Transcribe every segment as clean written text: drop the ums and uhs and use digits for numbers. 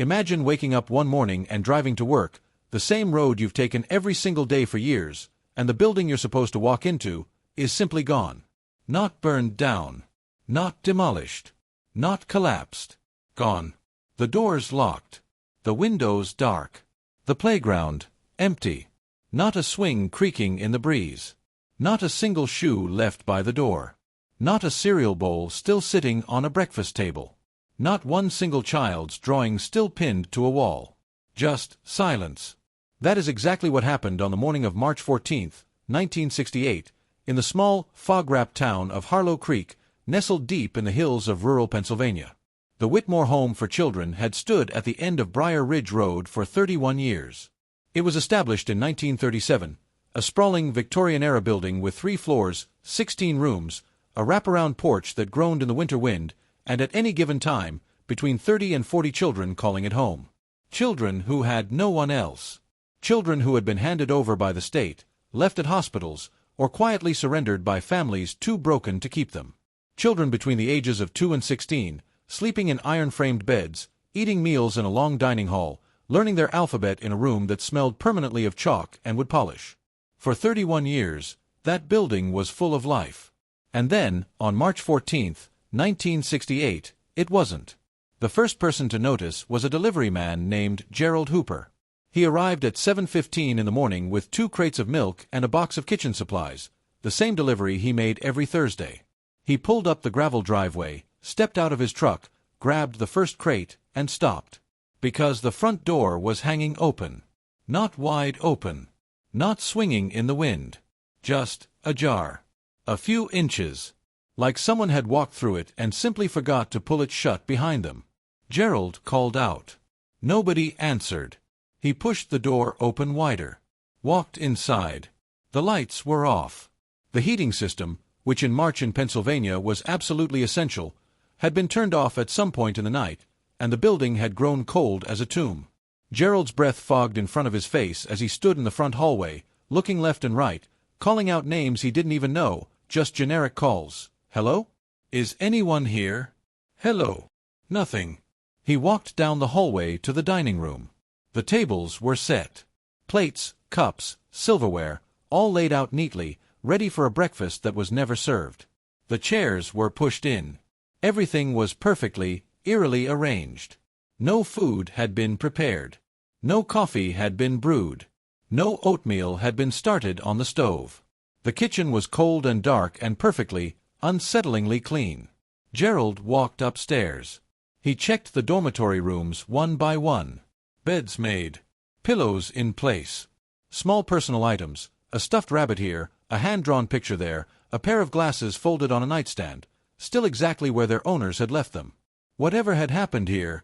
Imagine waking up one morning and driving to work, the same road you've taken every single day for years, and the building you're supposed to walk into is simply gone. Not burned down. Not demolished. Not collapsed. Gone. The doors locked. The windows dark. The playground empty. Not a swing creaking in the breeze. Not a single shoe left by the door. Not a cereal bowl still sitting on a breakfast table. Not one single child's drawing still pinned to a wall. Just silence. That is exactly what happened on the morning of March 14, 1968, in the small, fog-wrapped town of Harlow Creek, nestled deep in the hills of rural Pennsylvania. The Whitmore Home for Children had stood at the end of Briar Ridge Road for 31 years. It was established in 1937, a sprawling Victorian-era building with 3 floors, 16 rooms, a wraparound porch that groaned in the winter wind, and at any given time, between 30 and 40 children calling it home. Children who had no one else. Children who had been handed over by the state, left at hospitals, or quietly surrendered by families too broken to keep them. Children between the ages of 2 and 16, sleeping in iron-framed beds, eating meals in a long dining hall, learning their alphabet in a room that smelled permanently of chalk and wood polish. For 31 years, that building was full of life. And then, on March 14, 1968, it wasn't. The first person to notice was a delivery man named Gerald Hooper. He arrived at 7:15 in the morning with 2 crates of milk and a box of kitchen supplies, the same delivery he made every Thursday. He pulled up the gravel driveway, stepped out of his truck, grabbed the first crate, and stopped. Because the front door was hanging open. Not wide open. Not swinging in the wind. Just ajar. A few inches. Like someone had walked through it and simply forgot to pull it shut behind them. Gerald called out. Nobody answered. He pushed the door open wider. Walked inside. The lights were off. The heating system, which in March in Pennsylvania was absolutely essential, had been turned off at some point in the night, and the building had grown cold as a tomb. Gerald's breath fogged in front of his face as he stood in the front hallway, looking left and right, calling out names he didn't even know, just generic calls. Hello? Is anyone here? Hello. Nothing. He walked down the hallway to the dining room. The tables were set. Plates, cups, silverware, all laid out neatly, ready for a breakfast that was never served. The chairs were pushed in. Everything was perfectly, eerily arranged. No food had been prepared. No coffee had been brewed. No oatmeal had been started on the stove. The kitchen was cold and dark and perfectly, unsettlingly clean. Gerald walked upstairs. He checked the dormitory rooms one by one. Beds made. Pillows in place. Small personal items, a stuffed rabbit here, a hand-drawn picture there, a pair of glasses folded on a nightstand, still exactly where their owners had left them. Whatever had happened here,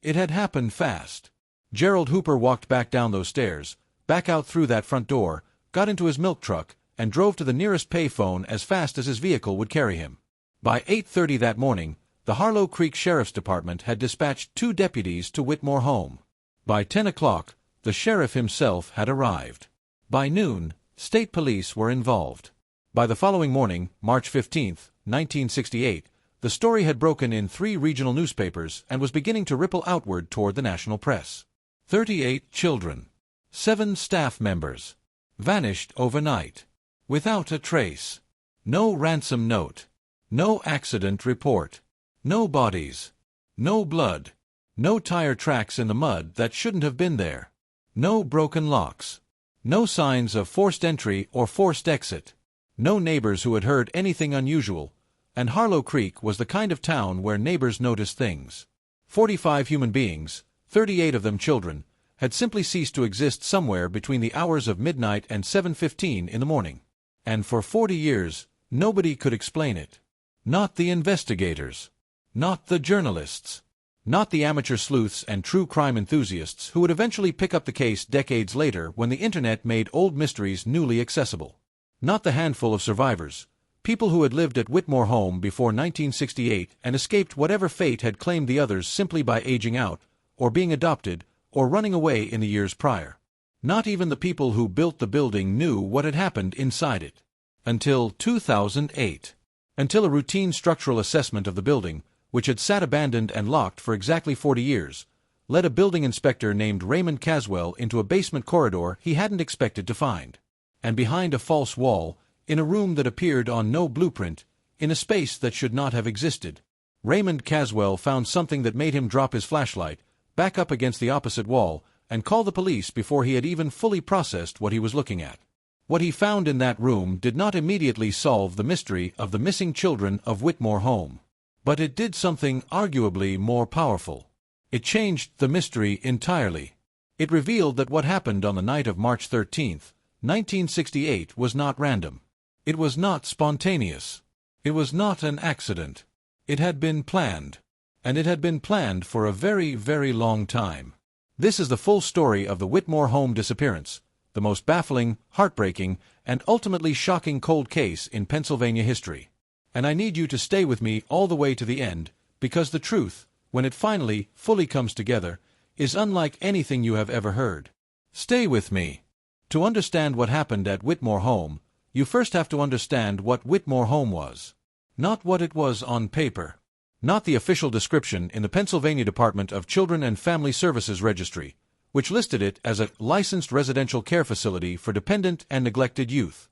it had happened fast. Gerald Hooper walked back down those stairs, back out through that front door, got into his milk truck, and drove to the nearest payphone as fast as his vehicle would carry him. By 8:30 that morning, the Harlow Creek Sheriff's Department had dispatched 2 deputies to Whitmore Home. By 10 o'clock, the sheriff himself had arrived. By noon, state police were involved. By the following morning, March 15, 1968, the story had broken in 3 regional newspapers and was beginning to ripple outward toward the national press. 38 children. 7 staff members. Vanished overnight. Without a trace. No ransom note. No accident report. No bodies. No blood. No tire tracks in the mud that shouldn't have been there. No broken locks. No signs of forced entry or forced exit. No neighbors who had heard anything unusual, and Harlow Creek was the kind of town where neighbors notice things. 45 human beings, 38 of them children, had simply ceased to exist somewhere between the hours of midnight and 7:15 in the morning. And for 40 years, nobody could explain it. Not the investigators. Not the journalists. Not the amateur sleuths and true crime enthusiasts who would eventually pick up the case decades later when the internet made old mysteries newly accessible. Not the handful of survivors, people who had lived at Whitmore Home before 1968 and escaped whatever fate had claimed the others simply by aging out, or being adopted, or running away in the years prior. Not even the people who built the building knew what had happened inside it. Until 2008. Until a routine structural assessment of the building, which had sat abandoned and locked for exactly 40 years, led a building inspector named Raymond Caswell into a basement corridor he hadn't expected to find. And behind a false wall, in a room that appeared on no blueprint, in a space that should not have existed, Raymond Caswell found something that made him drop his flashlight, back up against the opposite wall, and call the police before he had even fully processed what he was looking at. What he found in that room did not immediately solve the mystery of the missing children of Whitmore Home. But it did something arguably more powerful. It changed the mystery entirely. It revealed that what happened on the night of March 13, 1968 was not random. It was not spontaneous. It was not an accident. It had been planned. And it had been planned for a very, very long time. This is the full story of the Whitmore Home disappearance, the most baffling, heartbreaking, and ultimately shocking cold case in Pennsylvania history. And I need you to stay with me all the way to the end, because the truth, when it finally, fully comes together, is unlike anything you have ever heard. Stay with me. To understand what happened at Whitmore Home, you first have to understand what Whitmore Home was. Not what it was on paper. Not the official description in the Pennsylvania Department of Children and Family Services Registry, which listed it as a licensed residential care facility for dependent and neglected youth.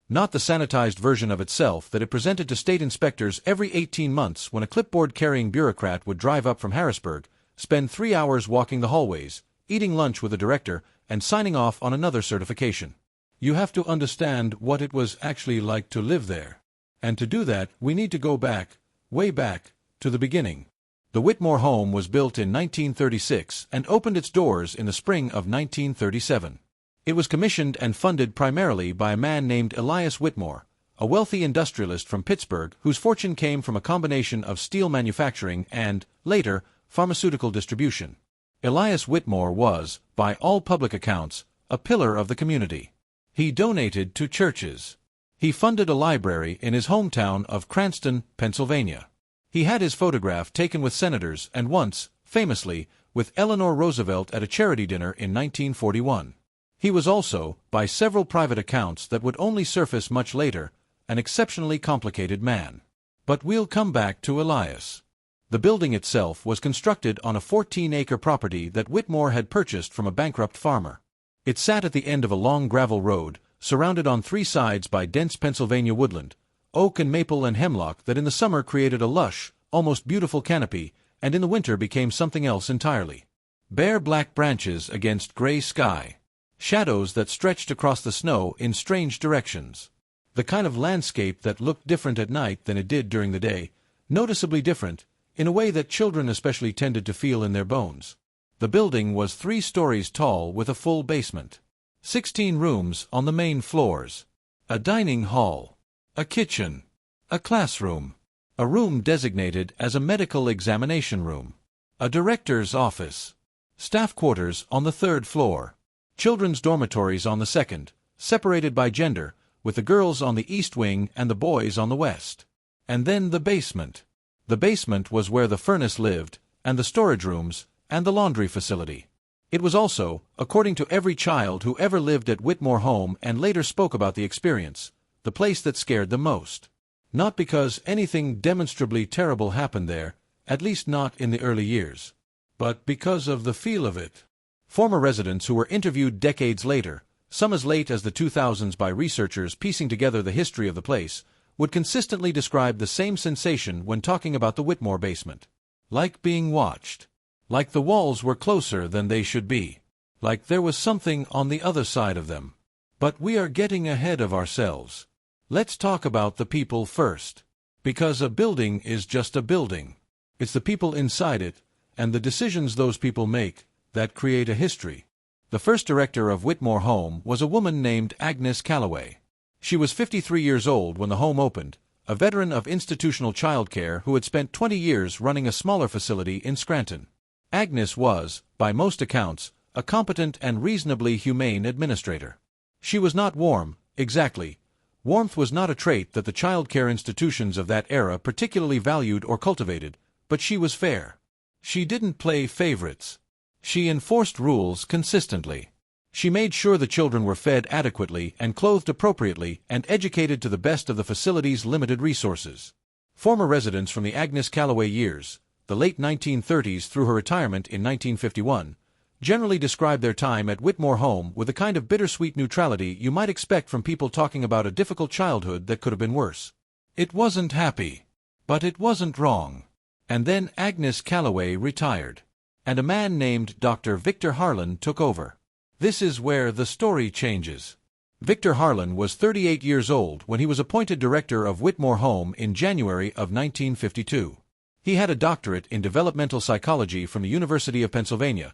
Not the sanitized version of itself that it presented to state inspectors every 18 months when a clipboard-carrying bureaucrat would drive up from Harrisburg, spend 3 hours walking the hallways, eating lunch with the director, and signing off on another certification. You have to understand what it was actually like to live there. And to do that, we need to go back, way back, to the beginning. The Whitmore Home was built in 1936 and opened its doors in the spring of 1937. It was commissioned and funded primarily by a man named Elias Whitmore, a wealthy industrialist from Pittsburgh whose fortune came from a combination of steel manufacturing and, later, pharmaceutical distribution. Elias Whitmore was, by all public accounts, a pillar of the community. He donated to churches. He funded a library in his hometown of Cranston, Pennsylvania. He had his photograph taken with senators and once, famously, with Eleanor Roosevelt at a charity dinner in 1941. He was also, by several private accounts that would only surface much later, an exceptionally complicated man. But we'll come back to Elias. The building itself was constructed on a 14-acre property that Whitmore had purchased from a bankrupt farmer. It sat at the end of a long gravel road, surrounded on 3 sides by dense Pennsylvania woodland, oak and maple and hemlock that in the summer created a lush, almost beautiful canopy, and in the winter became something else entirely. Bare black branches against gray sky. Shadows that stretched across the snow in strange directions. The kind of landscape that looked different at night than it did during the day, noticeably different, in a way that children especially tended to feel in their bones. The building was 3 stories tall with a full basement. 16 rooms on the main floors. A dining hall. A kitchen. A classroom. A room designated as a medical examination room. A director's office. Staff quarters on the 3rd floor. Children's dormitories on the 2nd, separated by gender, with the girls on the east wing and the boys on the west. And then the basement. The basement was where the furnace lived, and the storage rooms, and the laundry facility. It was also, according to every child who ever lived at Whitmore Home and later spoke about the experience, the place that scared them most. Not because anything demonstrably terrible happened there, at least not in the early years, but because of the feel of it. Former residents who were interviewed decades later, some as late as the 2000s by researchers piecing together the history of the place, would consistently describe the same sensation when talking about the Whitmore basement. Like being watched. Like the walls were closer than they should be. Like there was something on the other side of them. But we are getting ahead of ourselves. Let's talk about the people first. Because a building is just a building. It's the people inside it, and the decisions those people make, that create a history. The first director of Whitmore Home was a woman named Agnes Calloway. She was 53 years old when the home opened, a veteran of institutional childcare who had spent 20 years running a smaller facility in Scranton. Agnes was, by most accounts, a competent and reasonably humane administrator. She was not warm, exactly. Warmth was not a trait that the childcare institutions of that era particularly valued or cultivated, but she was fair. She didn't play favorites. She enforced rules consistently. She made sure the children were fed adequately and clothed appropriately and educated to the best of the facility's limited resources. Former residents from the Agnes Calloway years, the late 1930s through her retirement in 1951, generally described their time at Whitmore Home with the kind of bittersweet neutrality you might expect from people talking about a difficult childhood that could have been worse. It wasn't happy, but it wasn't wrong. And then Agnes Calloway retired, and a man named Dr. Victor Harlan took over. This is where the story changes. Victor Harlan was 38 years old when he was appointed director of Whitmore Home in January of 1952. He had a doctorate in developmental psychology from the University of Pennsylvania,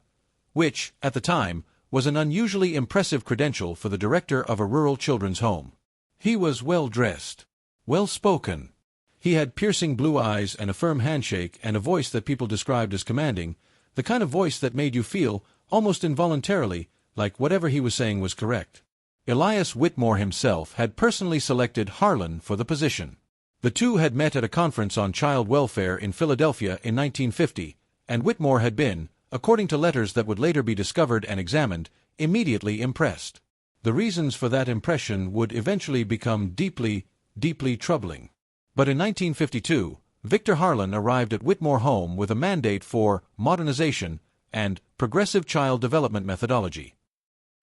which, at the time, was an unusually impressive credential for the director of a rural children's home. He was well-dressed, well-spoken. He had piercing blue eyes and a firm handshake and a voice that people described as commanding, the kind of voice that made you feel, almost involuntarily, like whatever he was saying was correct. Elias Whitmore himself had personally selected Harlan for the position. The two had met at a conference on child welfare in Philadelphia in 1950, and Whitmore had been, according to letters that would later be discovered and examined, immediately impressed. The reasons for that impression would eventually become deeply, deeply troubling. But in 1952, Victor Harlan arrived at Whitmore Home with a mandate for modernization and progressive child development methodology.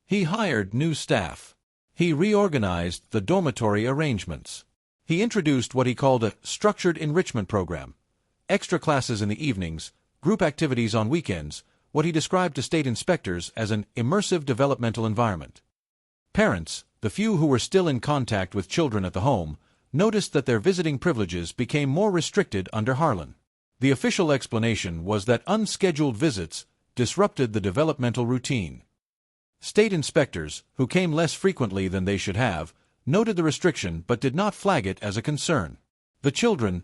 He hired new staff. He reorganized the dormitory arrangements. He introduced what he called a structured enrichment program, extra classes in the evenings, group activities on weekends, what he described to state inspectors as an immersive developmental environment. Parents, the few who were still in contact with children at the home, noticed that their visiting privileges became more restricted under Harlan. The official explanation was that unscheduled visits disrupted the developmental routine. State inspectors, who came less frequently than they should have, noted the restriction but did not flag it as a concern. The children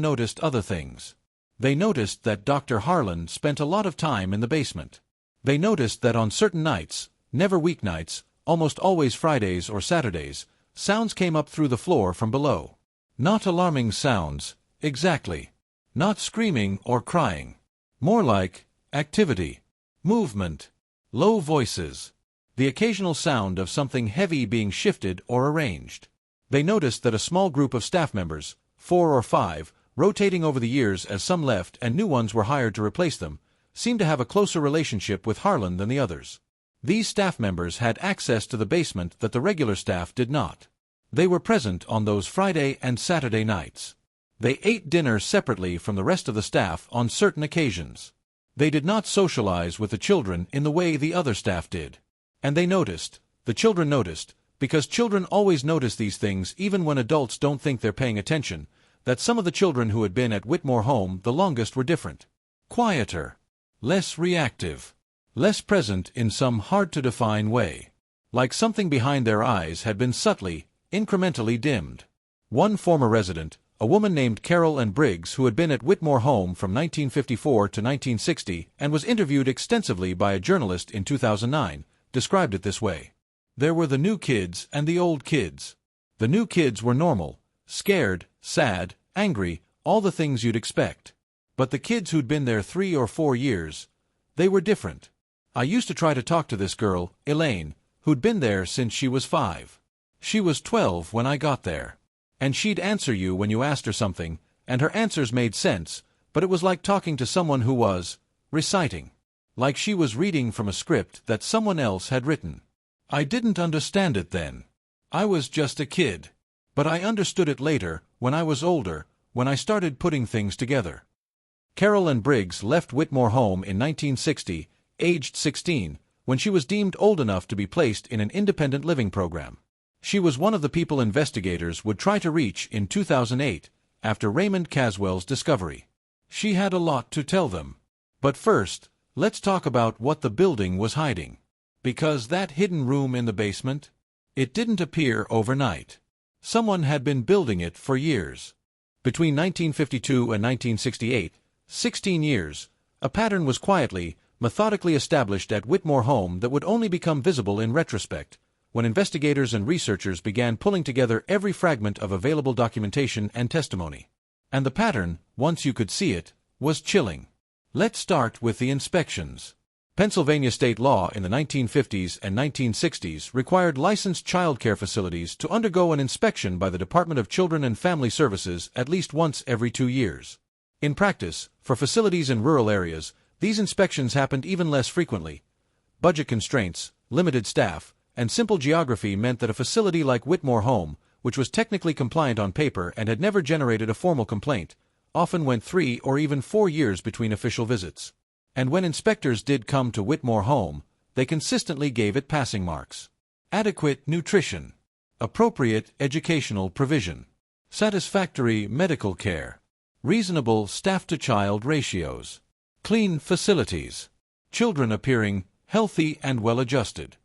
noticed other things. They noticed that Dr. Harlan spent a lot of time in the basement. They noticed that on certain nights, never weeknights, almost always Fridays or Saturdays, sounds came up through the floor from below. Not alarming sounds, exactly. Not screaming or crying. More like activity, movement, low voices, the occasional sound of something heavy being shifted or arranged. They noticed that a small group of staff members, 4 or 5, rotating over the years as some left and new ones were hired to replace them, seemed to have a closer relationship with Harlan than the others. These staff members had access to the basement that the regular staff did not. They were present on those Friday and Saturday nights. They ate dinner separately from the rest of the staff on certain occasions. They did not socialize with the children in the way the other staff did. And they noticed, the children noticed, because children always notice these things even when adults don't think they're paying attention, that some of the children who had been at Whitmore Home the longest were different. Quieter. Less reactive. Less present in some hard-to-define way. Like something behind their eyes had been subtly, incrementally dimmed. One former resident, a woman named Carol Ann Briggs who had been at Whitmore Home from 1954 to 1960 and was interviewed extensively by a journalist in 2009, described it this way. There were the new kids and the old kids. The new kids were normal, scared, sad, angry, all the things you'd expect. But the kids who'd been there 3 or 4 years, they were different. I used to try to talk to this girl, Elaine, who'd been there since she was 5. She was 12 when I got there. And she'd answer you when you asked her something, and her answers made sense, but it was like talking to someone who was reciting. Like she was reading from a script that someone else had written. I didn't understand it then. I was just a kid. But I understood it later, when I was older, when I started putting things together. Carol Ann Briggs left Whitmore Home in 1960, aged 16, when she was deemed old enough to be placed in an independent living program. She was one of the people investigators would try to reach in 2008, after Raymond Caswell's discovery. She had a lot to tell them. But first, let's talk about what the building was hiding. Because that hidden room in the basement, it didn't appear overnight. Someone had been building it for years. Between 1952 and 1968, 16 years, a pattern was quietly, methodically established at Whitmore Home that would only become visible in retrospect, when investigators and researchers began pulling together every fragment of available documentation and testimony. And the pattern, once you could see it, was chilling. Let's start with the inspections. Pennsylvania state law in the 1950s and 1960s required licensed child care facilities to undergo an inspection by the Department of Children and Family Services at least once every 2 years. In practice, for facilities in rural areas, these inspections happened even less frequently. Budget constraints, limited staff, and simple geography meant that a facility like Whitmore Home, which was technically compliant on paper and had never generated a formal complaint, often went 3 or even 4 years between official visits. And when inspectors did come to Whitmore Home, they consistently gave it passing marks. Adequate nutrition. Appropriate educational provision. Satisfactory medical care. Reasonable staff-to-child ratios. Clean facilities. Children appearing healthy and well-adjusted.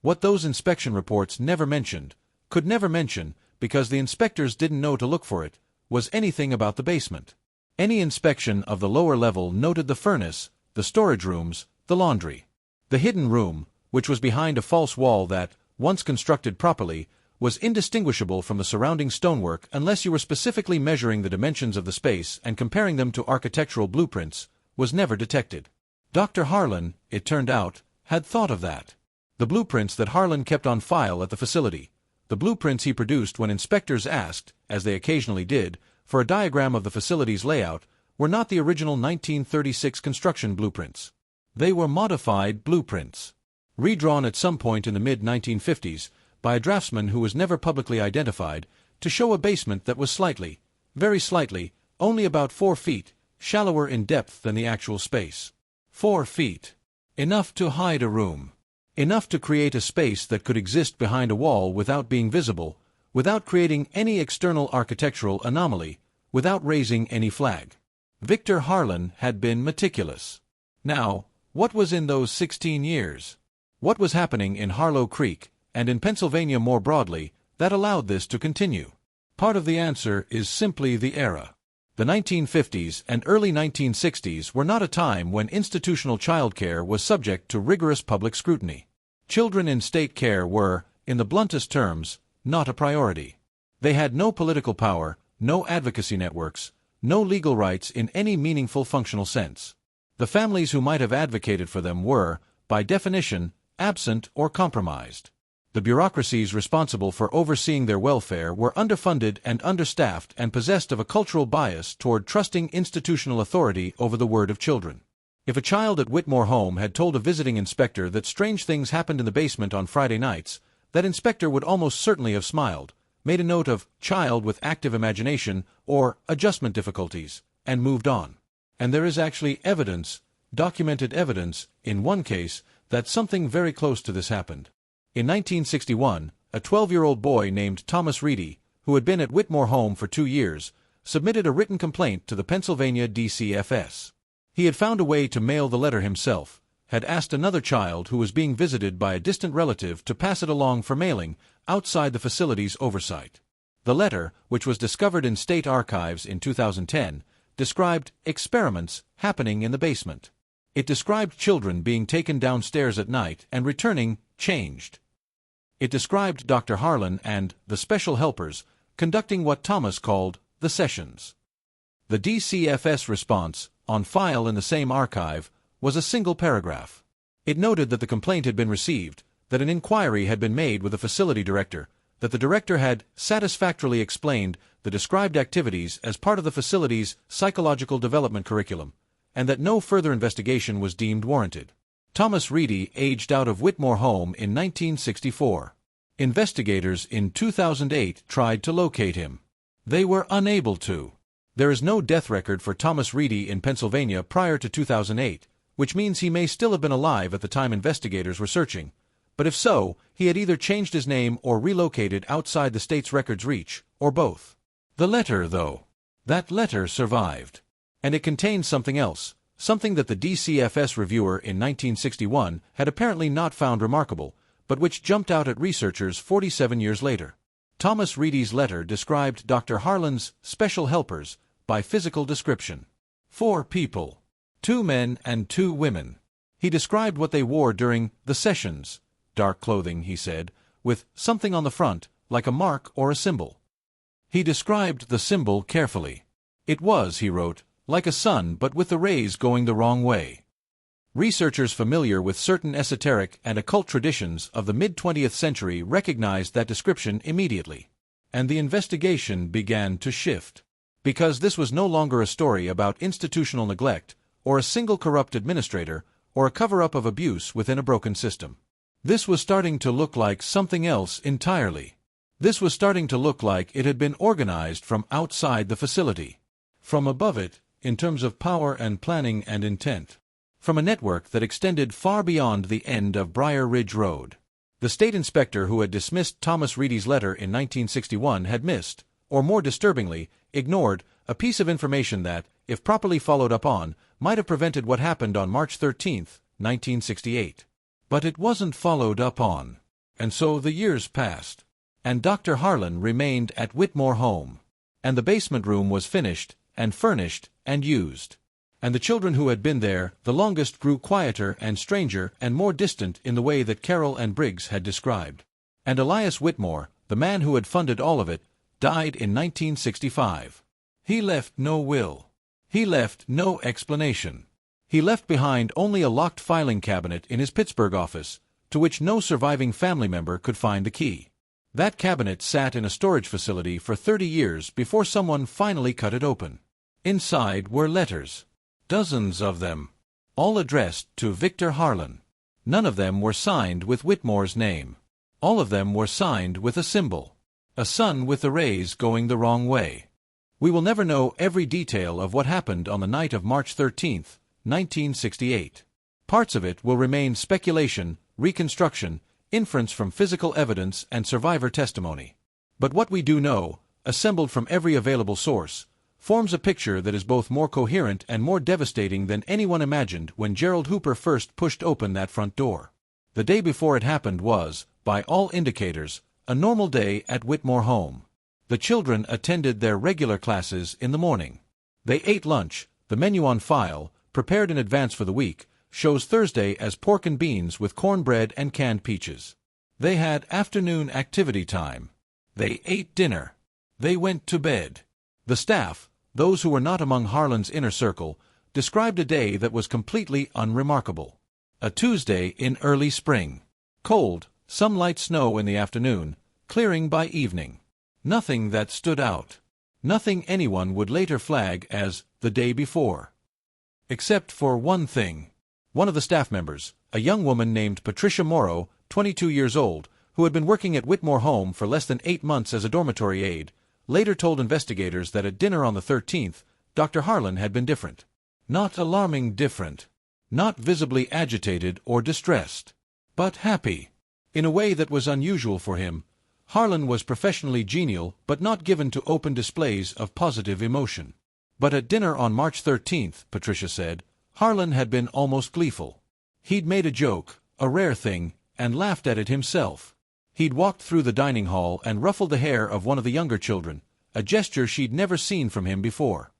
What those inspection reports never mentioned, could never mention, because the inspectors didn't know to look for it, was anything about the basement. Any inspection of the lower level noted the furnace, the storage rooms, the laundry. The hidden room, which was behind a false wall that, once constructed properly, was indistinguishable from the surrounding stonework unless you were specifically measuring the dimensions of the space and comparing them to architectural blueprints, was never detected. Dr. Harlan, it turned out, had thought of that. The blueprints that Harlan kept on file at the facility, the blueprints he produced when inspectors asked, as they occasionally did, for a diagram of the facility's layout, were not the original 1936 construction blueprints. They were modified blueprints, redrawn at some point in the mid-1950s by a draftsman who was never publicly identified, to show a basement that was slightly, very slightly, only about 4 feet, shallower in depth than the actual space. 4 feet. Enough to hide a room. Enough to create a space that could exist behind a wall without being visible, without creating any external architectural anomaly, without raising any flag. Victor Harlan had been meticulous. Now, what was in those 16 years? What was happening in Harlow Creek, and in Pennsylvania more broadly, that allowed this to continue? Part of the answer is simply the era. The 1950s and early 1960s were not a time when institutional childcare was subject to rigorous public scrutiny. Children in state care were, in the bluntest terms, not a priority. They had no political power, no advocacy networks, no legal rights in any meaningful functional sense. The families who might have advocated for them were, by definition, absent or compromised. The bureaucracies responsible for overseeing their welfare were underfunded and understaffed and possessed of a cultural bias toward trusting institutional authority over the word of children. If a child at Whitmore Home had told a visiting inspector that strange things happened in the basement on Friday nights, that inspector would almost certainly have smiled, made a note of child with active imagination or adjustment difficulties, and moved on. And there is actually evidence, documented evidence, in one case, that something very close to this happened. In 1961, a 12-year-old boy named Thomas Reedy, who had been at Whitmore Home for 2 years, submitted a written complaint to the Pennsylvania DCFS. He had found a way to mail the letter himself, had asked another child who was being visited by a distant relative to pass it along for mailing outside the facility's oversight. The letter, which was discovered in state archives in 2010, described experiments happening in the basement. It described children being taken downstairs at night and returning changed. It described Dr. Harlan and the special helpers conducting what Thomas called the sessions. The DCFS response, on file in the same archive, was a single paragraph. It noted that the complaint had been received, that an inquiry had been made with the facility director, that the director had satisfactorily explained the described activities as part of the facility's psychological development curriculum, and that no further investigation was deemed warranted. Thomas Reedy aged out of Whitmore Home in 1964. Investigators in 2008 tried to locate him. They were unable to. There is no death record for Thomas Reedy in Pennsylvania prior to 2008, which means he may still have been alive at the time investigators were searching. But if so, he had either changed his name or relocated outside the state's record's reach, or both. The letter, though. That letter survived. And it contained something else, something that the DCFS reviewer in 1961 had apparently not found remarkable, but which jumped out at researchers 47 years later. Thomas Reedy's letter described Dr. Harlan's special helpers by physical description. 4 people. 2 men and 2 women. He described what they wore during the sessions. Dark clothing, he said, with something on the front, like a mark or a symbol. He described the symbol carefully. It was, he wrote, like a sun but with the rays going the wrong way. Researchers familiar with certain esoteric and occult traditions of the mid-20th century recognized that description immediately. And the investigation began to shift. Because this was no longer a story about institutional neglect, or a single corrupt administrator, or a cover-up of abuse within a broken system. This was starting to look like something else entirely. This was starting to look like it had been organized from outside the facility. From above it, in terms of power and planning and intent. From a network that extended far beyond the end of Briar Ridge Road. The state inspector who had dismissed Thomas Reedy's letter in 1961 had missed, or more disturbingly, ignored, a piece of information that, if properly followed up on, might have prevented what happened on March 13, 1968. But it wasn't followed up on. And so the years passed. And Dr. Harlan remained at Whitmore Home. And the basement room was finished, and furnished, and used. And the children who had been there the longest grew quieter and stranger and more distant in the way that Carol and Briggs had described. And Elias Whitmore, the man who had funded all of it, died in 1965. He left no will. He left no explanation. He left behind only a locked filing cabinet in his Pittsburgh office, to which no surviving family member could find the key. That cabinet sat in a storage facility for 30 years before someone finally cut it open. Inside were letters. Dozens of them. All addressed to Victor Harlan. None of them were signed with Whitmore's name. All of them were signed with a symbol. A sun with the rays going the wrong way. We will never know every detail of what happened on the night of March 13, 1968. Parts of it will remain speculation, reconstruction, inference from physical evidence and survivor testimony. But what we do know, assembled from every available source, forms a picture that is both more coherent and more devastating than anyone imagined when Gerald Hooper first pushed open that front door. The day before it happened was, by all indicators, a normal day at Whitmore Home. The children attended their regular classes in the morning. They ate lunch. The menu on file, prepared in advance for the week, shows Thursday as pork and beans with cornbread and canned peaches. They had afternoon activity time. They ate dinner. They went to bed. The staff, those who were not among Harlan's inner circle, described a day that was completely unremarkable. A Tuesday in early spring. Cold, some light snow in the afternoon, clearing by evening. Nothing that stood out. Nothing anyone would later flag as the day before. Except for one thing. One of the staff members, a young woman named Patricia Morrow, 22 years old, who had been working at Whitmore Home for less than 8 months as a dormitory aide, later told investigators that at dinner on the 13th, Dr. Harlan had been different. Not alarming different. Not visibly agitated or distressed. But happy. In a way that was unusual for him. Harlan was professionally genial but not given to open displays of positive emotion. But at dinner on March 13th, Patricia said, Harlan had been almost gleeful. He'd made a joke, a rare thing, and laughed at it himself. He'd walked through the dining hall and ruffled the hair of one of the younger children, a gesture she'd never seen from him before.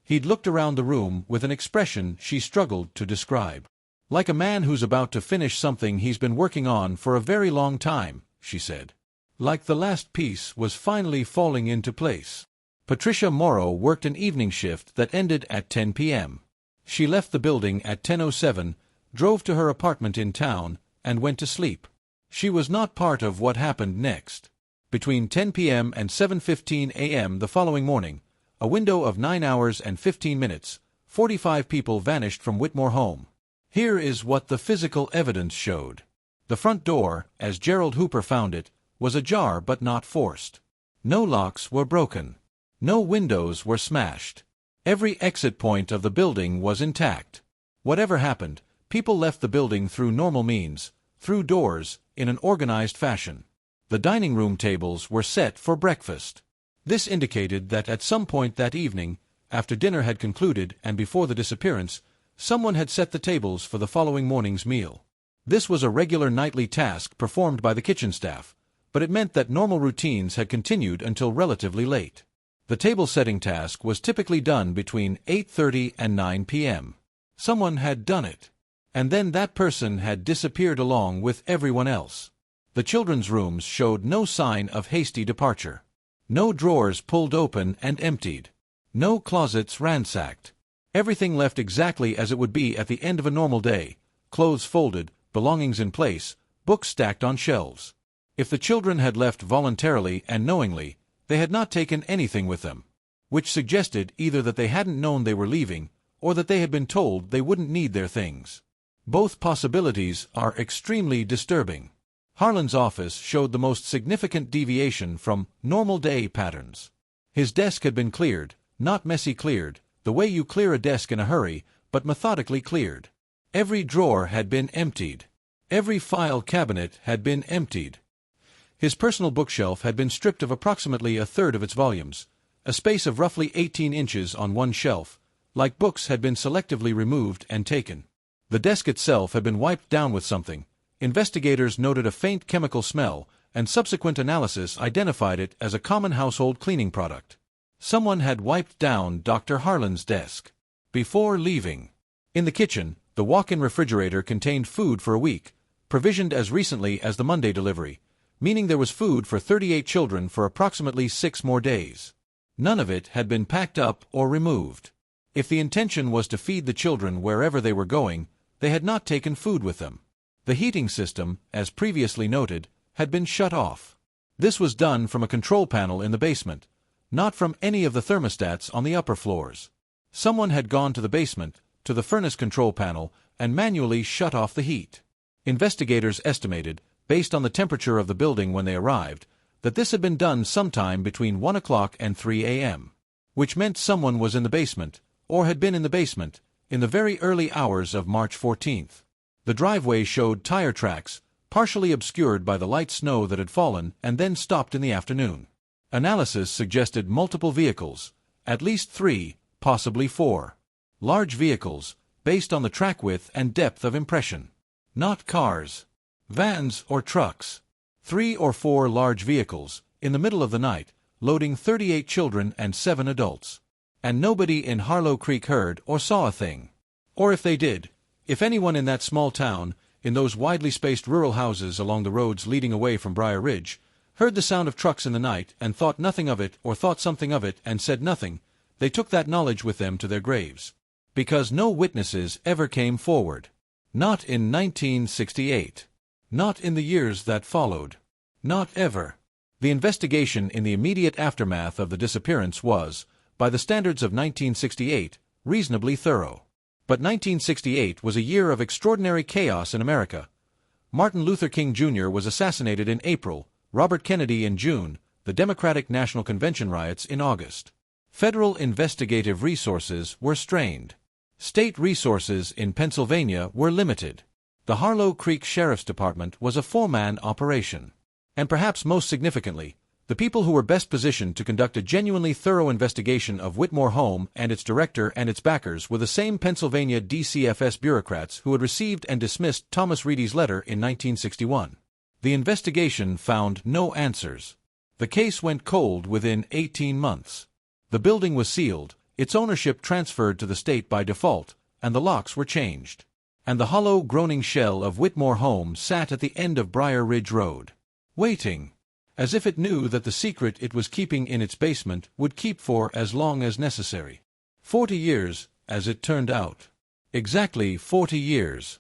He'd looked around the room with an expression she struggled to describe. Like a man who's about to finish something he's been working on for a very long time, she said. Like the last piece was finally falling into place. Patricia Morrow worked an evening shift that ended at 10 p.m. She left the building at 10:07, drove to her apartment in town, and went to sleep. She was not part of what happened next. Between 10 p.m. and 7:15 a.m. the following morning, a window of 9 hours and 15 minutes, 45 people vanished from Whitmore Home. Here is what the physical evidence showed. The front door, as Gerald Hooper found it, was ajar but not forced. No locks were broken. No windows were smashed. Every exit point of the building was intact. Whatever happened, people left the building through normal means, through doors, in an organized fashion. The dining room tables were set for breakfast. This indicated that at some point that evening, after dinner had concluded and before the disappearance, someone had set the tables for the following morning's meal. This was a regular nightly task performed by the kitchen staff, but it meant that normal routines had continued until relatively late. The table-setting task was typically done between 8:30 and 9 p.m. Someone had done it. And then that person had disappeared along with everyone else. The children's rooms showed no sign of hasty departure. No drawers pulled open and emptied. No closets ransacked. Everything left exactly as it would be at the end of a normal day, clothes folded, belongings in place, books stacked on shelves. If the children had left voluntarily and knowingly, they had not taken anything with them. which suggested either that they hadn't known they were leaving, or that they had been told they wouldn't need their things. Both possibilities are extremely disturbing. Harlan's office showed the most significant deviation from normal day patterns. His desk had been cleared, not messy cleared, the way you clear a desk in a hurry, but methodically cleared. Every drawer had been emptied. Every file cabinet had been emptied. His personal bookshelf had been stripped of approximately a third of its volumes, a space of roughly 18 inches on one shelf, like books had been selectively removed and taken. The desk itself had been wiped down with something. Investigators noted a faint chemical smell, and subsequent analysis identified it as a common household cleaning product. Someone had wiped down Dr. Harlan's desk before leaving. In the kitchen, the walk-in refrigerator contained food for a week, provisioned as recently as the Monday delivery, meaning there was food for 38 children for approximately 6 more days. None of it had been packed up or removed. If the intention was to feed the children wherever they were going, they had not taken food with them. The heating system, as previously noted, had been shut off. This was done from a control panel in the basement, not from any of the thermostats on the upper floors. Someone had gone to the basement, to the furnace control panel, and manually shut off the heat. Investigators estimated, based on the temperature of the building when they arrived, that this had been done sometime between 1 o'clock and 3 a.m., which meant someone was in the basement, or had been in the basement, in the very early hours of March 14th. The driveway showed tire tracks, partially obscured by the light snow that had fallen and then stopped in the afternoon. Analysis suggested multiple vehicles, at least 3, possibly 4. Large vehicles, based on the track width and depth of impression. Not cars, vans or trucks. 3 or 4 large vehicles, in the middle of the night, loading 38 children and 7 adults. And nobody in Harlow Creek heard or saw a thing. Or if they did, if anyone in that small town, in those widely spaced rural houses along the roads leading away from Briar Ridge, heard the sound of trucks in the night and thought nothing of it or thought something of it and said nothing, they took that knowledge with them to their graves. Because no witnesses ever came forward. Not in 1968. Not in the years that followed. Not ever. The investigation in the immediate aftermath of the disappearance was, by the standards of 1968, reasonably thorough. But 1968 was a year of extraordinary chaos in America. Martin Luther King Jr. was assassinated in April, Robert Kennedy in June, the Democratic National Convention riots in August. Federal investigative resources were strained. State resources in Pennsylvania were limited. The Harlow Creek Sheriff's Department was a 4-man operation. And perhaps most significantly, the people who were best positioned to conduct a genuinely thorough investigation of Whitmore Home and its director and its backers were the same Pennsylvania DCFS bureaucrats who had received and dismissed Thomas Reedy's letter in 1961. The investigation found no answers. The case went cold within 18 months. The building was sealed, its ownership transferred to the state by default, and the locks were changed. And the hollow, groaning shell of Whitmore Home sat at the end of Briar Ridge Road, waiting, as if it knew that the secret it was keeping in its basement would keep for as long as necessary. 40 years, as it turned out. Exactly 40 years.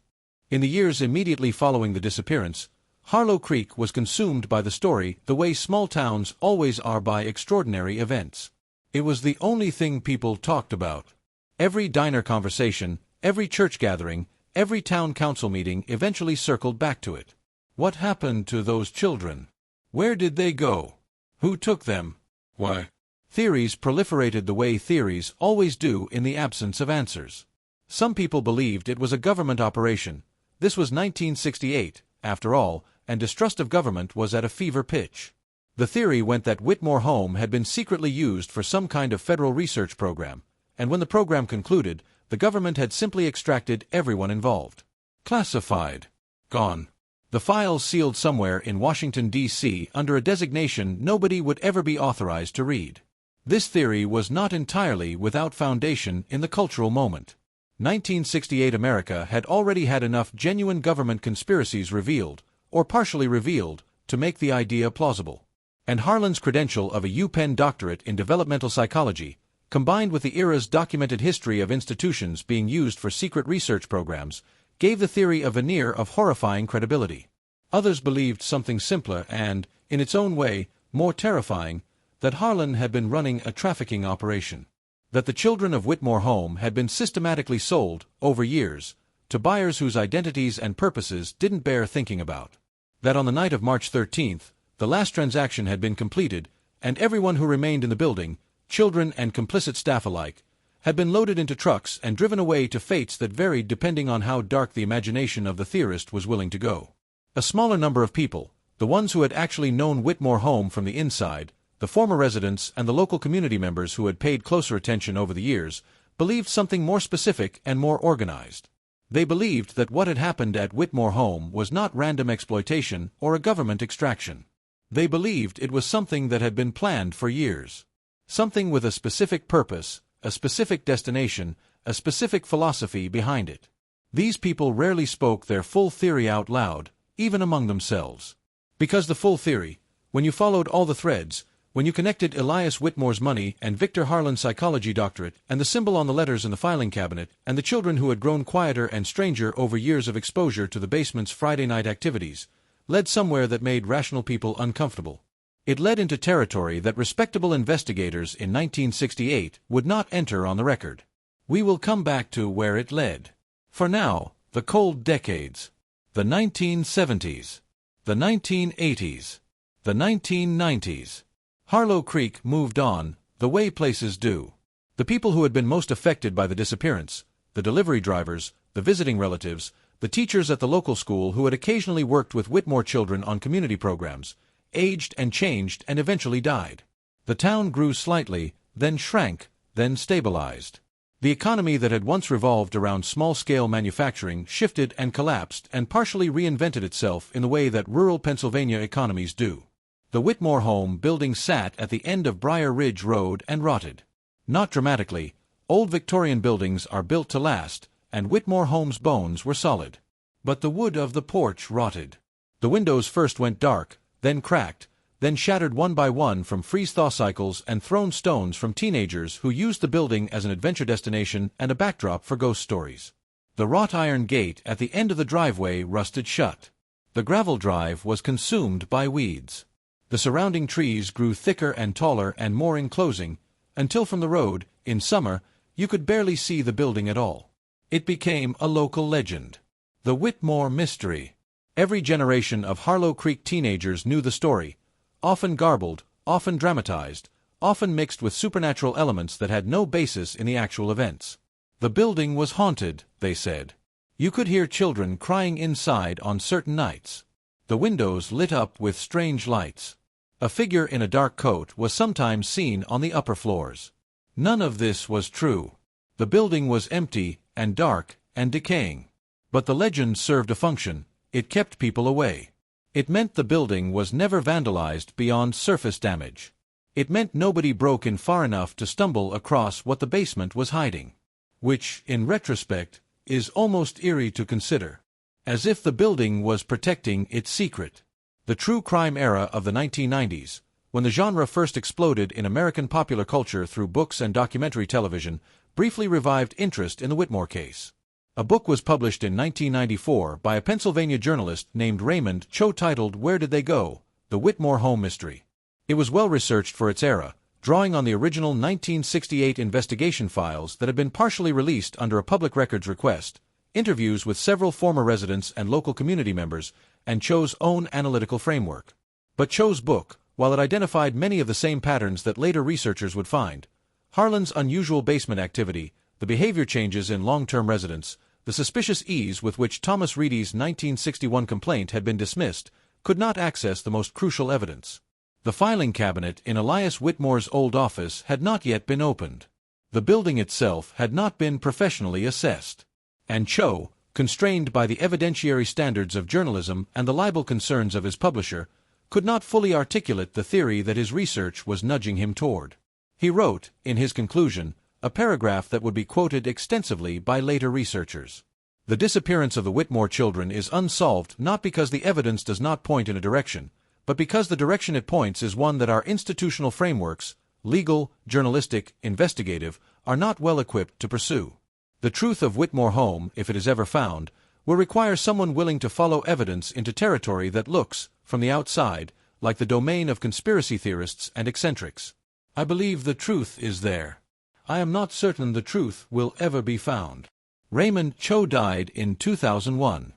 In the years immediately following the disappearance, Harlow Creek was consumed by the story the way small towns always are by extraordinary events. It was the only thing people talked about. Every diner conversation, every church gathering, every town council meeting eventually circled back to it. What happened to those children? Where did they go? Who took them? Why? Theories proliferated the way theories always do in the absence of answers. Some people believed it was a government operation. This was 1968, after all, and distrust of government was at a fever pitch. The theory went that Whitmore Home had been secretly used for some kind of federal research program, and when the program concluded, the government had simply extracted everyone involved. Classified. Gone. The files sealed somewhere in Washington, D.C. under a designation nobody would ever be authorized to read. This theory was not entirely without foundation in the cultural moment. 1968 America had already had enough genuine government conspiracies revealed, or partially revealed, to make the idea plausible. And Harlan's credential of a UPenn doctorate in developmental psychology, combined with the era's documented history of institutions being used for secret research programs, gave the theory a veneer of horrifying credibility. Others believed something simpler and, in its own way, more terrifying, that Harlan had been running a trafficking operation. That the children of Whitmore Home had been systematically sold, over years, to buyers whose identities and purposes didn't bear thinking about. That on the night of March 13th, the last transaction had been completed, and everyone who remained in the building, children and complicit staff alike, had been loaded into trucks and driven away to fates that varied depending on how dark the imagination of the theorist was willing to go. A smaller number of people, the ones who had actually known Whitmore Home from the inside, the former residents and the local community members who had paid closer attention over the years, believed something more specific and more organized. They believed that what had happened at Whitmore Home was not random exploitation or a government extraction. They believed it was something that had been planned for years. Something with a specific purpose, a specific destination, a specific philosophy behind it. These people rarely spoke their full theory out loud, even among themselves. Because the full theory, when you followed all the threads, when you connected Elias Whitmore's money and Victor Harlan's psychology doctorate and the symbol on the letters in the filing cabinet and the children who had grown quieter and stranger over years of exposure to the basement's Friday night activities, led somewhere that made rational people uncomfortable. It led into territory that respectable investigators in 1968 would not enter on the record. We will come back to where it led. For now, the cold decades. The 1970s. The 1980s. The 1990s. Harlow Creek moved on, the way places do. The people who had been most affected by the disappearance, the delivery drivers, the visiting relatives, the teachers at the local school who had occasionally worked with Whitmore children on community programs, aged and changed and eventually died. The town grew slightly, then shrank, then stabilized. The economy that had once revolved around small-scale manufacturing shifted and collapsed and partially reinvented itself in the way that rural Pennsylvania economies do. The Whitmore Home building sat at the end of Briar Ridge Road and rotted. Not dramatically, old Victorian buildings are built to last, and Whitmore Home's bones were solid. But the wood of the porch rotted. The windows first went dark, then cracked, then shattered one by one from freeze-thaw cycles and thrown stones from teenagers who used the building as an adventure destination and a backdrop for ghost stories. The wrought iron gate at the end of the driveway rusted shut. The gravel drive was consumed by weeds. The surrounding trees grew thicker and taller and more enclosing, until from the road, in summer, you could barely see the building at all. It became a local legend. The Whitmore Mystery. Every generation of Harlow Creek teenagers knew the story, often garbled, often dramatized, often mixed with supernatural elements that had no basis in the actual events. The building was haunted, they said. You could hear children crying inside on certain nights. The windows lit up with strange lights. A figure in a dark coat was sometimes seen on the upper floors. None of this was true. The building was empty and dark and decaying. But the legend served a function. It kept people away. It meant the building was never vandalized beyond surface damage. It meant nobody broke in far enough to stumble across what the basement was hiding. Which, in retrospect, is almost eerie to consider. As if the building was protecting its secret. The true crime era of the 1990s, when the genre first exploded in American popular culture through books and documentary television, briefly revived interest in the Whitmore case. A book was published in 1994 by a Pennsylvania journalist named Raymond Caswell titled Where Did They Go? The Whitmore Home Mystery. It was well researched for its era, drawing on the original 1968 investigation files that had been partially released under a public records request, interviews with several former residents and local community members, and Cho's own analytical framework. But Cho's book, while it identified many of the same patterns that later researchers would find, Harlan's unusual basement activity, the behavior changes in long-term residents, the suspicious ease with which Thomas Reedy's 1961 complaint had been dismissed, could not access the most crucial evidence. The filing cabinet in Elias Whitmore's old office had not yet been opened. The building itself had not been professionally assessed. And Cho, constrained by the evidentiary standards of journalism and the libel concerns of his publisher, could not fully articulate the theory that his research was nudging him toward. He wrote, in his conclusion, a paragraph that would be quoted extensively by later researchers. The disappearance of the Whitmore children is unsolved not because the evidence does not point in a direction, but because the direction it points is one that our institutional frameworks, legal, journalistic, investigative, are not well equipped to pursue. The truth of Whitmore Home, if it is ever found, will require someone willing to follow evidence into territory that looks, from the outside, like the domain of conspiracy theorists and eccentrics. I believe the truth is there. I am not certain the truth will ever be found. Raymond Cho died in 2001.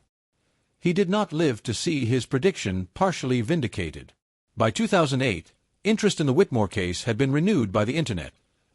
He did not live to see his prediction partially vindicated. By 2008, interest in the Whitmore case had been renewed by the Internet,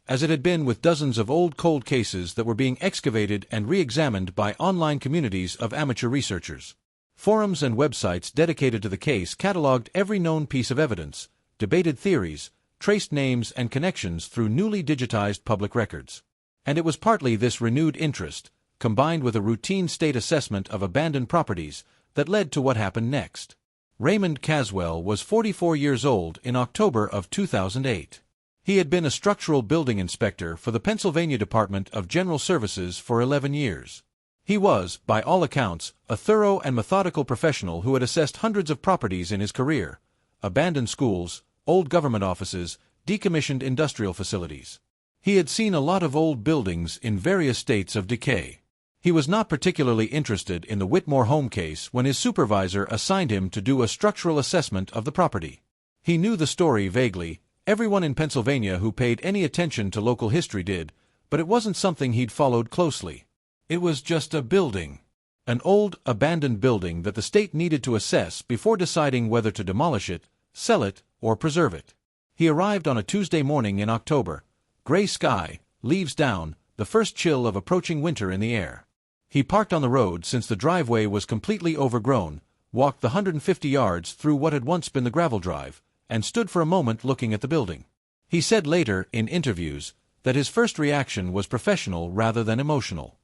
as it had been with dozens of old cold cases that were being excavated and re-examined by online communities of amateur researchers. Forums and websites dedicated to the case catalogued every known piece of evidence, debated theories, traced names and connections through newly digitized public records. And it was partly this renewed interest, combined with a routine state assessment of abandoned properties, that led to what happened next. Raymond Caswell was 44 years old in October of 2008. He had been a structural building inspector for the Pennsylvania Department of General Services for 11 years. He was, by all accounts, a thorough and methodical professional who had assessed hundreds of properties in his career: abandoned schools, old government offices, decommissioned industrial facilities. He had seen a lot of old buildings in various states of decay. He was not particularly interested in the Whitmore Home case when his supervisor assigned him to do a structural assessment of the property. He knew the story vaguely. Everyone in Pennsylvania who paid any attention to local history did, but it wasn't something he'd followed closely. It was just a building. An old, abandoned building that the state needed to assess before deciding whether to demolish it, sell it, or preserve it. He arrived on a Tuesday morning in October. Gray sky, leaves down, the first chill of approaching winter in the air. He parked on the road since the driveway was completely overgrown, walked the 150 yards through what had once been the gravel drive, and stood for a moment looking at the building. He said later, in interviews, that his first reaction was professional rather than emotional.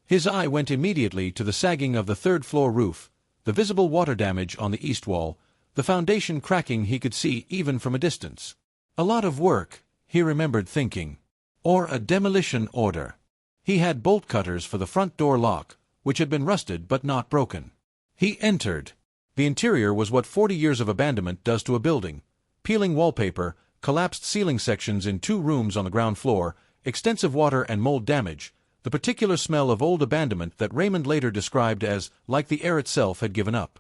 His eye went immediately to the sagging of the third-floor roof, the visible water damage on the east wall, the foundation cracking he could see even from a distance. A lot of work, he remembered thinking. Or a demolition order. He had bolt cutters for the front door lock, which had been rusted but not broken. He entered. The interior was what 40 years of abandonment does to a building: peeling wallpaper, collapsed ceiling sections in 2 rooms on the ground floor, extensive water and mold damage, the particular smell of old abandonment that Raymond later described as like the air itself had given up.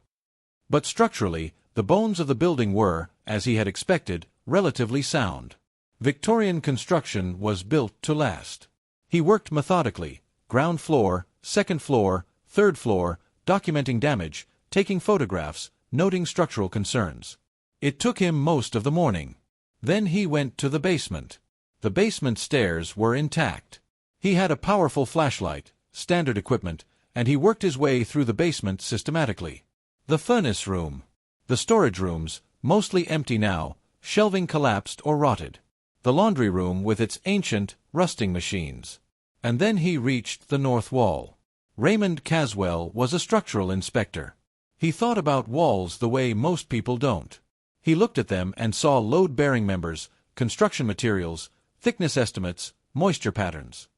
But structurally, the bones of the building were, as he had expected, relatively sound. Victorian construction was built to last. He worked methodically: ground floor, second floor, third floor, documenting damage, taking photographs, noting structural concerns. It took him most of the morning. Then he went to the basement. The basement stairs were intact. He had a powerful flashlight, standard equipment, and he worked his way through the basement systematically. The furnace room. The storage rooms, mostly empty now, shelving collapsed or rotted. The laundry room with its ancient, rusting machines. And then he reached the north wall. Raymond Caswell was a structural inspector. He thought about walls the way most people don't. He looked at them and saw load-bearing members, construction materials, thickness estimates, moisture patterns.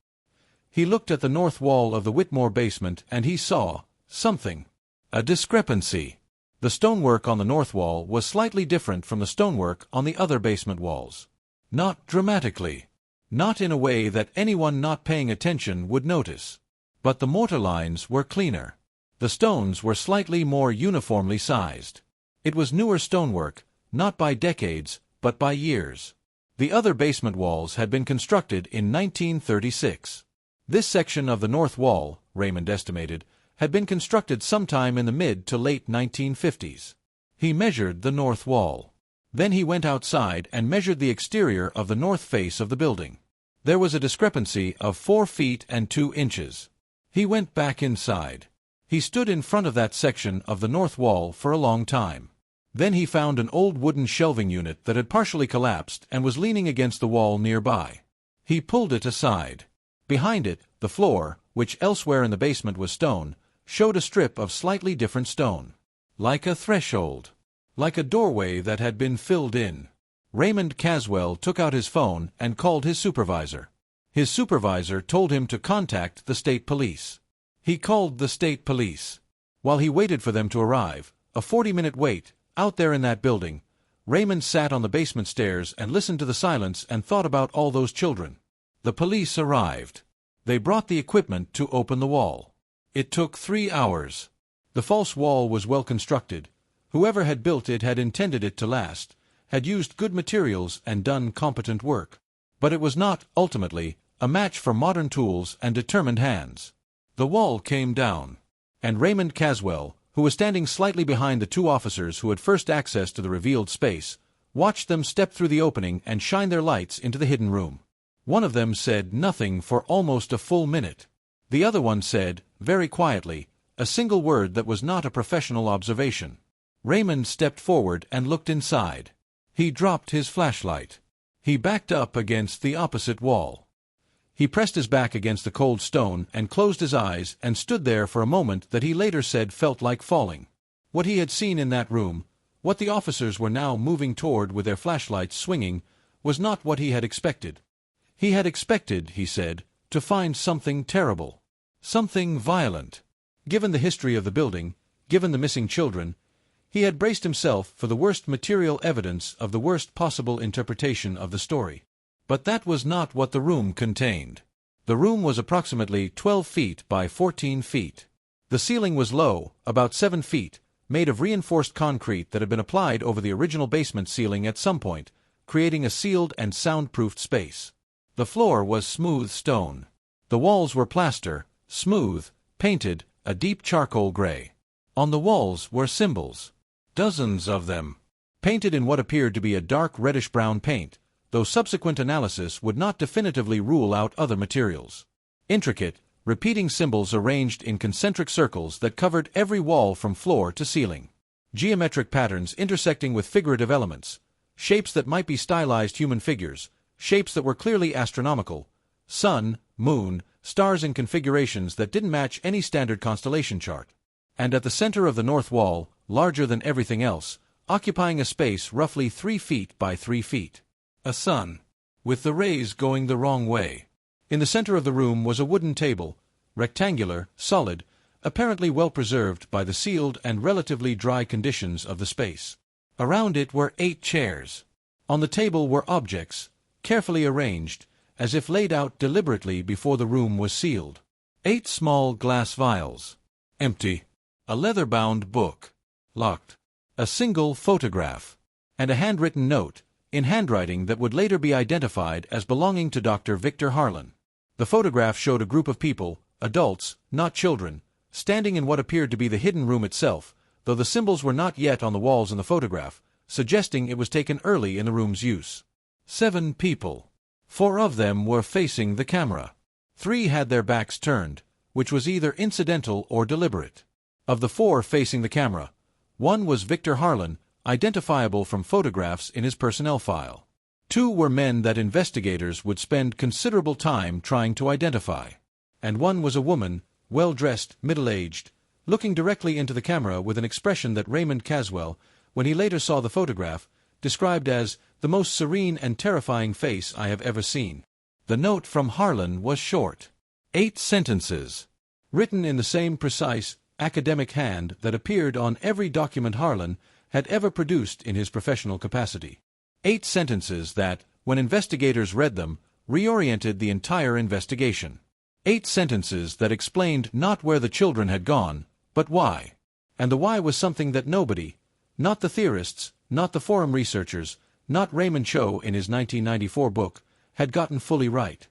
He looked at the north wall of the Whitmore basement and he saw something. A discrepancy. The stonework on the north wall was slightly different from the stonework on the other basement walls. Not dramatically. Not in a way that anyone not paying attention would notice. But the mortar lines were cleaner. The stones were slightly more uniformly sized. It was newer stonework, not by decades, but by years. The other basement walls had been constructed in 1936. This section of the north wall, Raymond estimated, had been constructed sometime in the mid to late 1950s. He measured the north wall. Then he went outside and measured the exterior of the north face of the building. There was a discrepancy of 4 feet and 2 inches. He went back inside. He stood in front of that section of the north wall for a long time. Then he found an old wooden shelving unit that had partially collapsed and was leaning against the wall nearby. He pulled it aside. Behind it, the floor, which elsewhere in the basement was stone, showed a strip of slightly different stone. Like a threshold. Like a doorway that had been filled in. Raymond Caswell took out his phone and called his supervisor. His supervisor told him to contact the state police. He called the state police. While he waited for them to arrive, a 40-minute wait, out there in that building, Raymond sat on the basement stairs and listened to the silence and thought about all those children. The police arrived. They brought the equipment to open the wall. It took 3 hours. The false wall was well constructed. Whoever had built it had intended it to last, had used good materials and done competent work. But it was not, ultimately, a match for modern tools and determined hands. The wall came down, and Raymond Caswell, who was standing slightly behind the two officers who had first access to the revealed space, watched them step through the opening and shine their lights into the hidden room. One of them said nothing for almost a full minute. The other one said, very quietly, a single word that was not a professional observation. Raymond stepped forward and looked inside. He dropped his flashlight. He backed up against the opposite wall. He pressed his back against the cold stone and closed his eyes and stood there for a moment that he later said felt like falling. What he had seen in that room, what the officers were now moving toward with their flashlights swinging, was not what he had expected. He had expected, he said, to find something terrible, something violent. Given the history of the building, given the missing children, he had braced himself for the worst material evidence of the worst possible interpretation of the story. But that was not what the room contained. The room was approximately 12 feet by 14 feet. The ceiling was low, about 7 feet, made of reinforced concrete that had been applied over the original basement ceiling at some point, creating a sealed and soundproofed space. The floor was smooth stone. The walls were plaster, smooth, painted, a deep charcoal gray. On the walls were symbols. Dozens of them. Painted in what appeared to be a dark reddish-brown paint, though subsequent analysis would not definitively rule out other materials. Intricate, repeating symbols arranged in concentric circles that covered every wall from floor to ceiling. Geometric patterns intersecting with figurative elements. Shapes that might be stylized human figures. Shapes that were clearly astronomical. Sun, moon, stars in configurations that didn't match any standard constellation chart. And at the center of the north wall, larger than everything else, occupying a space roughly 3 feet by 3 feet. A sun, with the rays going the wrong way. In the center of the room was a wooden table, rectangular, solid, apparently well preserved by the sealed and relatively dry conditions of the space. Around it were 8 chairs. On the table were objects, carefully arranged, as if laid out deliberately before the room was sealed. 8 small glass vials. Empty. A leather-bound book. Locked. A single photograph. And a handwritten note, in handwriting that would later be identified as belonging to Dr. Victor Harlan. The photograph showed a group of people, adults, not children, standing in what appeared to be the hidden room itself, though the symbols were not yet on the walls in the photograph, suggesting it was taken early in the room's use. 7 people. 4 of them were facing the camera. 3 had their backs turned, which was either incidental or deliberate. Of the 4 facing the camera, 1 was Victor Harlan, identifiable from photographs in his personnel file. 2 were men that investigators would spend considerable time trying to identify. And 1 was a woman, well-dressed, middle-aged, looking directly into the camera with an expression that Raymond Caswell, when he later saw the photograph, described as the most serene and terrifying face I have ever seen. The note from Harlan was short. 8 sentences, written in the same precise, academic hand that appeared on every document Harlan had ever produced in his professional capacity. 8 sentences that, when investigators read them, reoriented the entire investigation. 8 sentences that explained not where the children had gone, but why. And the why was something that nobody, not the theorists, not the forum researchers, not Raymond Cho in his 1994 book, had gotten fully right.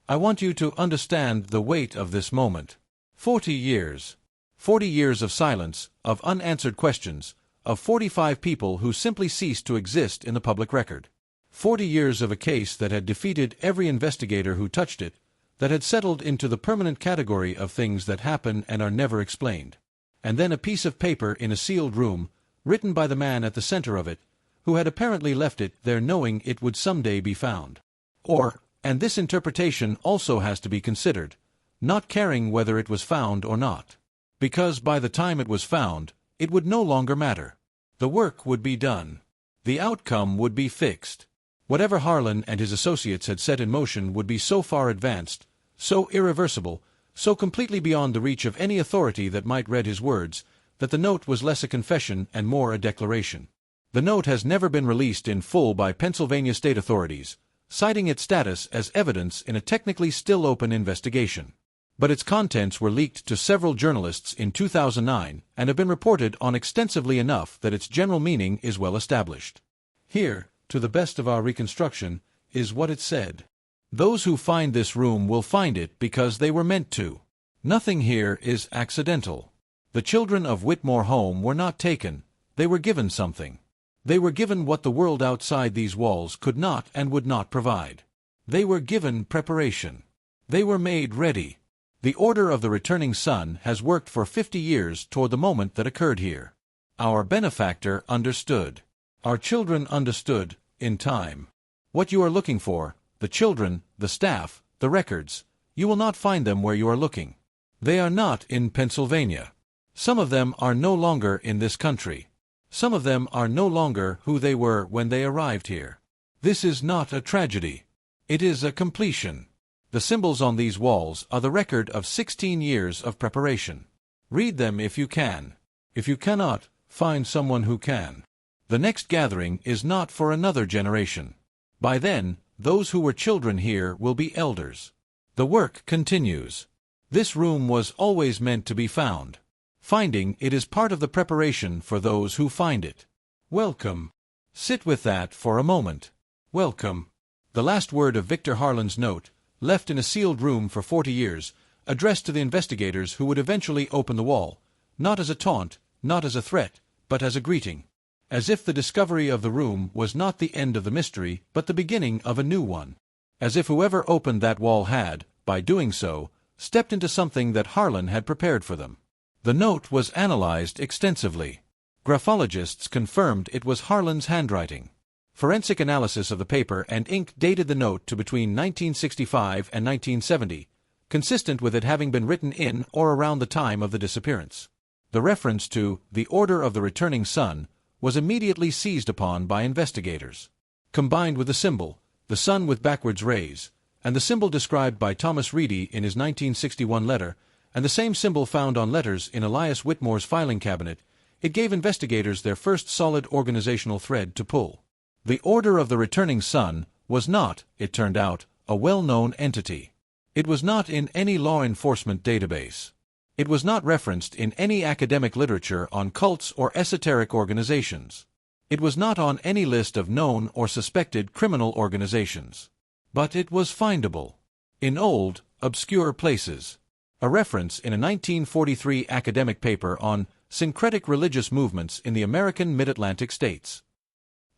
I want you to understand the weight of this moment. 40 years. 40 years of silence, of unanswered questions, of 45 people who simply ceased to exist in the public record. 40 years of a case that had defeated every investigator who touched it, that had settled into the permanent category of things that happen and are never explained. And then a piece of paper in a sealed room, written by the man at the center of it, who had apparently left it there knowing it would someday be found. Or, and this interpretation also has to be considered, not caring whether it was found or not. Because by the time it was found, it would no longer matter. The work would be done. The outcome would be fixed. Whatever Harlan and his associates had set in motion would be so far advanced, so irreversible, so completely beyond the reach of any authority that might read his words, that the note was less a confession and more a declaration. The note has never been released in full by Pennsylvania state authorities, citing its status as evidence in a technically still open investigation. but its contents were leaked to several journalists in 2009 and have been reported on extensively enough that its general meaning is well established. Here, to the best of our reconstruction, is what it said. Those who find this room will find it because they were meant to. Nothing here is accidental. The children of Whitmore Home were not taken, they were given something. They were given what the world outside these walls could not and would not provide. They were given preparation. They were made ready. The Order of the Returning Son has worked for 50 years toward the moment that occurred here. Our benefactor understood. Our children understood, in time. What you are looking for, the children, the staff, the records, you will not find them where you are looking. They are not in Pennsylvania. Some of them are no longer in this country. Some of them are no longer who they were when they arrived here. This is not a tragedy. It is a completion. The symbols on these walls are the record of 16 years of preparation. Read them if you can. If you cannot, find someone who can. The next gathering is not for another generation. By then, those who were children here will be elders. The work continues. This room was always meant to be found. Finding it is part of the preparation for those who find it. Welcome. Sit with that for a moment. Welcome. The last word of Victor Harlan's note, left in a sealed room for 40 years, addressed to the investigators who would eventually open the wall, not as a taunt, not as a threat, but as a greeting. As if the discovery of the room was not the end of the mystery, but the beginning of a new one. As if whoever opened that wall had, by doing so, stepped into something that Harlan had prepared for them. The note was analyzed extensively. Graphologists confirmed it was Harlan's handwriting. Forensic analysis of the paper and ink dated the note to between 1965 and 1970, consistent with it having been written in or around the time of the disappearance. The reference to the Order of the Returning Son was immediately seized upon by investigators. Combined with the symbol, the sun with backwards rays, and the symbol described by Thomas Reedy in his 1961 letter, and the same symbol found on letters in Elias Whitmore's filing cabinet, it gave investigators their first solid organizational thread to pull. The Order of the Returning Son was not, it turned out, a well-known entity. It was not in any law enforcement database. It was not referenced in any academic literature on cults or esoteric organizations. It was not on any list of known or suspected criminal organizations. But it was findable. In old, obscure places. A reference in a 1943 academic paper on syncretic religious movements in the American Mid-Atlantic states.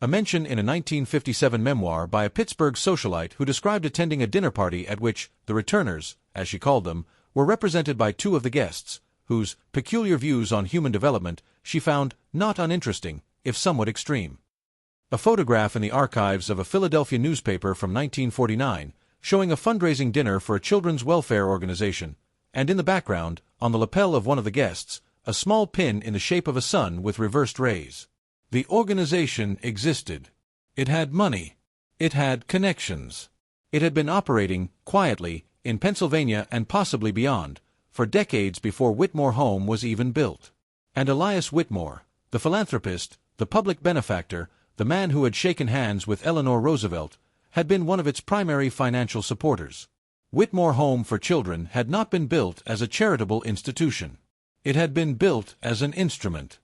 A mention in a 1957 memoir by a Pittsburgh socialite who described attending a dinner party at which the returners, as she called them, were represented by two of the guests, whose peculiar views on human development she found not uninteresting, if somewhat extreme. A photograph in the archives of a Philadelphia newspaper from 1949 showing a fundraising dinner for a children's welfare organization, and in the background, on the lapel of one of the guests, a small pin in the shape of a sun with reversed rays. The organization existed. It had money. It had connections. It had been operating, quietly, in Pennsylvania and possibly beyond, for decades before Whitmore Home was even built. And Elias Whitmore, the philanthropist, the public benefactor, the man who had shaken hands with Eleanor Roosevelt, had been one of its primary financial supporters. Whitmore Home for Children had not been built as a charitable institution. It had been built as an instrument.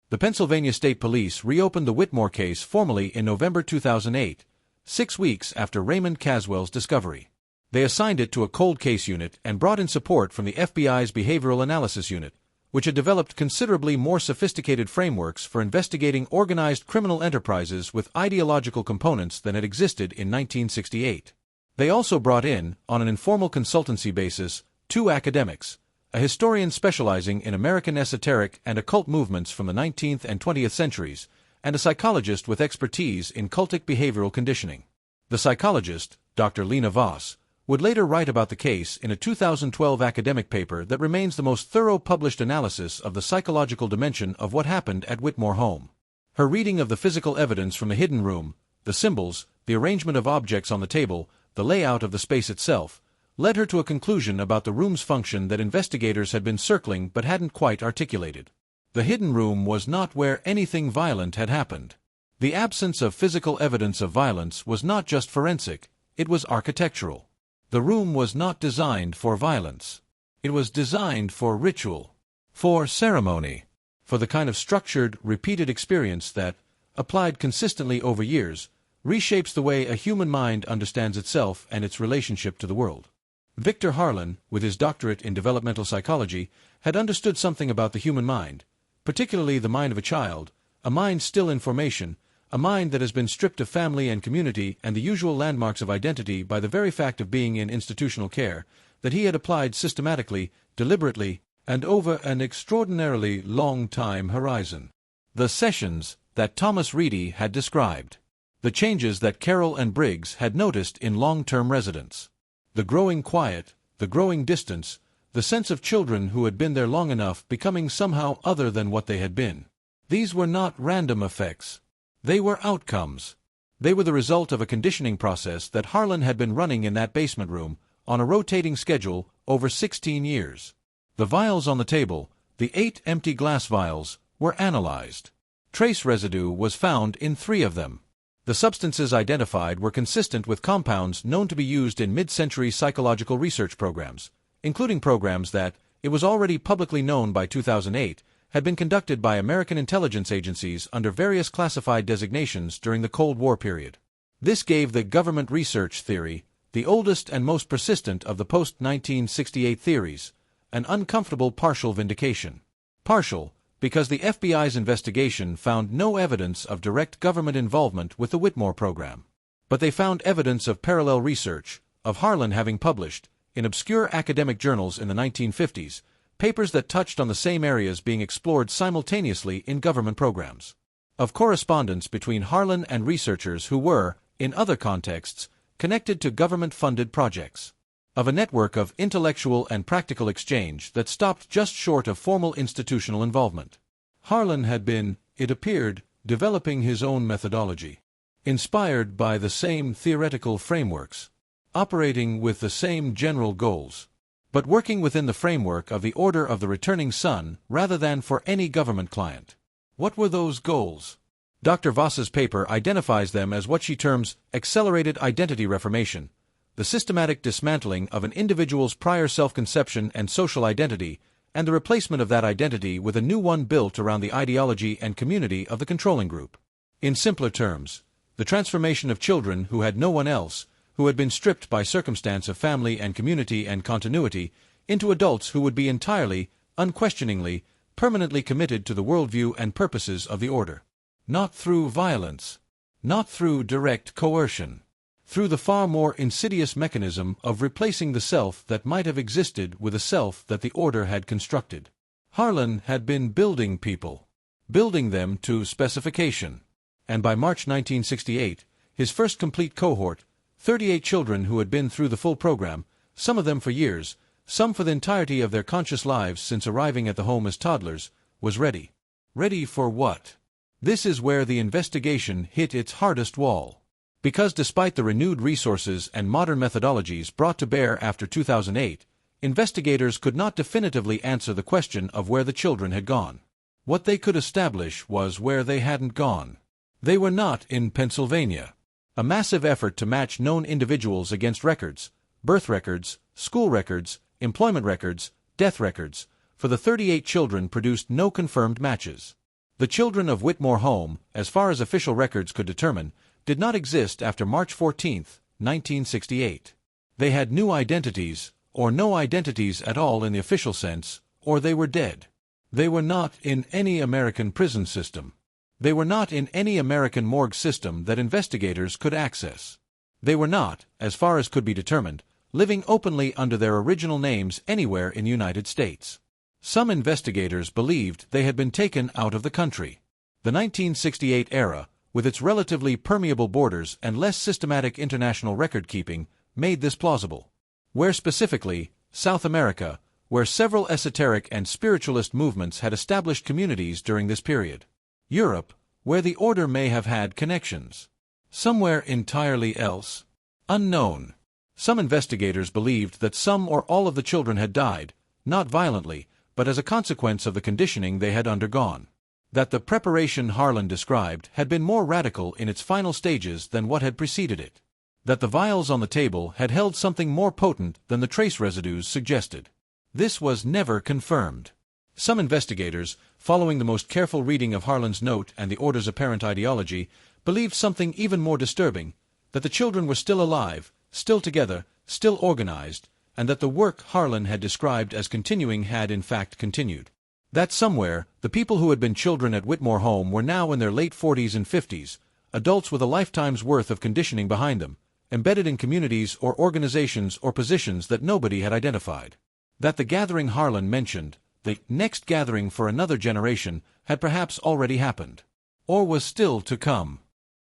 The Pennsylvania State Police reopened the Whitmore case formally in November 2008, 6 weeks after Raymond Caswell's discovery. They assigned it to a cold case unit and brought in support from the FBI's Behavioral Analysis Unit, which had developed considerably more sophisticated frameworks for investigating organized criminal enterprises with ideological components than had existed in 1968. They also brought in, on an informal consultancy basis, 2 academics, a historian specializing in American esoteric and occult movements from the 19th and 20th centuries, and a psychologist with expertise in cultic behavioral conditioning. The psychologist, Dr. Lena Voss, would later write about the case in a 2012 academic paper that remains the most thorough published analysis of the psychological dimension of what happened at Whitmore Home. Her reading of the physical evidence from the hidden room, the symbols, the arrangement of objects on the table, the layout of the space itself, led her to a conclusion about the room's function that investigators had been circling but hadn't quite articulated. The hidden room was not where anything violent had happened. The absence of physical evidence of violence was not just forensic, it was architectural. The room was not designed for violence. It was designed for ritual, for ceremony, for the kind of structured, repeated experience that, applied consistently over years, reshapes the way a human mind understands itself and its relationship to the world. Victor Harlan, with his doctorate in developmental psychology, had understood something about the human mind, particularly the mind of a child, a mind still in formation, a mind that has been stripped of family and community and the usual landmarks of identity by the very fact of being in institutional care, that he had applied systematically, deliberately, and over an extraordinarily long time horizon. The sessions that Thomas Reedy had described. The changes that Carroll and Briggs had noticed in long-term residents. The growing quiet, the growing distance, the sense of children who had been there long enough becoming somehow other than what they had been. These were not random effects. They were outcomes. They were the result of a conditioning process that Harlan had been running in that basement room, on a rotating schedule, over 16 years. The vials on the table, the 8 empty glass vials, were analyzed. Trace residue was found in 3 of them. The substances identified were consistent with compounds known to be used in mid-century psychological research programs, including programs that, it was already publicly known by 2008, had been conducted by American intelligence agencies under various classified designations during the Cold War period. This gave the government research theory, the oldest and most persistent of the post-1968 theories, an uncomfortable partial vindication. Partial, because the FBI's investigation found no evidence of direct government involvement with the Whitmore program. But they found evidence of parallel research, of Harlan having published, in obscure academic journals in the 1950s, papers that touched on the same areas being explored simultaneously in government programs. Of correspondence between Harlan and researchers who were, in other contexts, connected to government-funded projects. Of a network of intellectual and practical exchange that stopped just short of formal institutional involvement. Harlan had been, it appeared, developing his own methodology, inspired by the same theoretical frameworks, operating with the same general goals, but working within the framework of the Order of the Returning Sun rather than for any government client. What were those goals? Dr. Voss's paper identifies them as what she terms accelerated identity reformation, the systematic dismantling of an individual's prior self-conception and social identity, and the replacement of that identity with a new one built around the ideology and community of the controlling group. In simpler terms, the transformation of children who had no one else, who had been stripped by circumstance of family and community and continuity, into adults who would be entirely, unquestioningly, permanently committed to the worldview and purposes of the order. Not through violence, not through direct coercion, through the far more insidious mechanism of replacing the self that might have existed with a self that the order had constructed. Harlan had been building people, building them to specification, and by March 1968, his first complete cohort, 38 children who had been through the full program, some of them for years, some for the entirety of their conscious lives since arriving at the home as toddlers, was ready. Ready for what? This is where the investigation hit its hardest wall. Because despite the renewed resources and modern methodologies brought to bear after 2008, investigators could not definitively answer the question of where the children had gone. What they could establish was where they hadn't gone. They were not in Pennsylvania. A massive effort to match known individuals against records, birth records, school records, employment records, death records, for the 38 children produced no confirmed matches. The children of Whitmore Home, as far as official records could determine, did not exist after March 14, 1968. They had new identities, or no identities at all in the official sense, or they were dead. They were not in any American prison system. They were not in any American morgue system that investigators could access. They were not, as far as could be determined, living openly under their original names anywhere in the United States. Some investigators believed they had been taken out of the country. The 1968 era, with its relatively permeable borders and less systematic international record-keeping, made this plausible. Where specifically, South America, where several esoteric and spiritualist movements had established communities during this period. Europe, where the order may have had connections. Somewhere entirely else. Unknown. Some investigators believed that some or all of the children had died, not violently, but as a consequence of the conditioning they had undergone. That the preparation Harlan described had been more radical in its final stages than what had preceded it. That the vials on the table had held something more potent than the trace residues suggested. This was never confirmed. Some investigators, following the most careful reading of Harlan's note and the order's apparent ideology, believed something even more disturbing, that the children were still alive, still together, still organized, and that the work Harlan had described as continuing had in fact continued. That somewhere, the people who had been children at Whitmore Home were now in their late 40s and 50s, adults with a lifetime's worth of conditioning behind them, embedded in communities or organizations or positions that nobody had identified. That the gathering Harlan mentioned, the next gathering for another generation, had perhaps already happened. Or was still to come.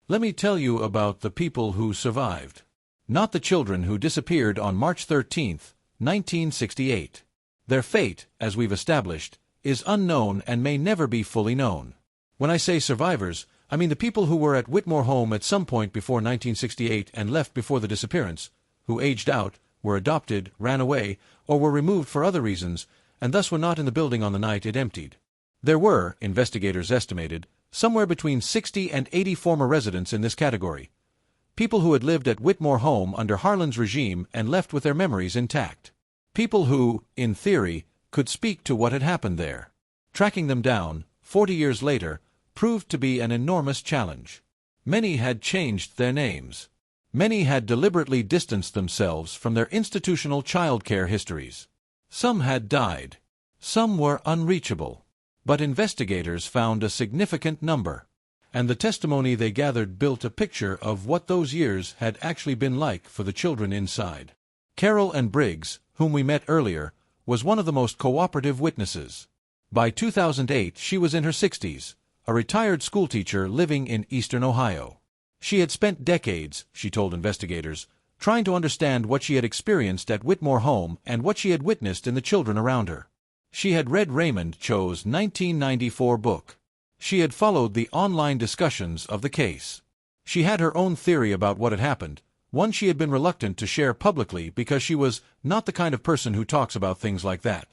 Let me tell you about the people who survived. Not the children who disappeared on March 13, 1968. Their fate, as we've established, is unknown and may never be fully known. When I say survivors, I mean the people who were at Whitmore Home at some point before 1968 and left before the disappearance, who aged out, were adopted, ran away, or were removed for other reasons, and thus were not in the building on the night it emptied. There were, investigators estimated, somewhere between 60 and 80 former residents in this category. People who had lived at Whitmore Home under Harlan's regime and left with their memories intact. People who, in theory, could speak to what had happened there. Tracking them down, 40 years later, proved to be an enormous challenge. Many had changed their names. Many had deliberately distanced themselves from their institutional childcare histories. Some had died. Some were unreachable. But investigators found a significant number, and the testimony they gathered built a picture of what those years had actually been like for the children inside. Carol Ann Briggs, whom we met earlier, was one of the most cooperative witnesses. By 2008, she was in her 60s, a retired schoolteacher living in eastern Ohio. She had spent decades, she told investigators, trying to understand what she had experienced at Whitmore Home and what she had witnessed in the children around her. She had read Raymond Cho's 1994 book. She had followed the online discussions of the case. She had her own theory about what had happened, one she had been reluctant to share publicly because she was not the kind of person who talks about things like that.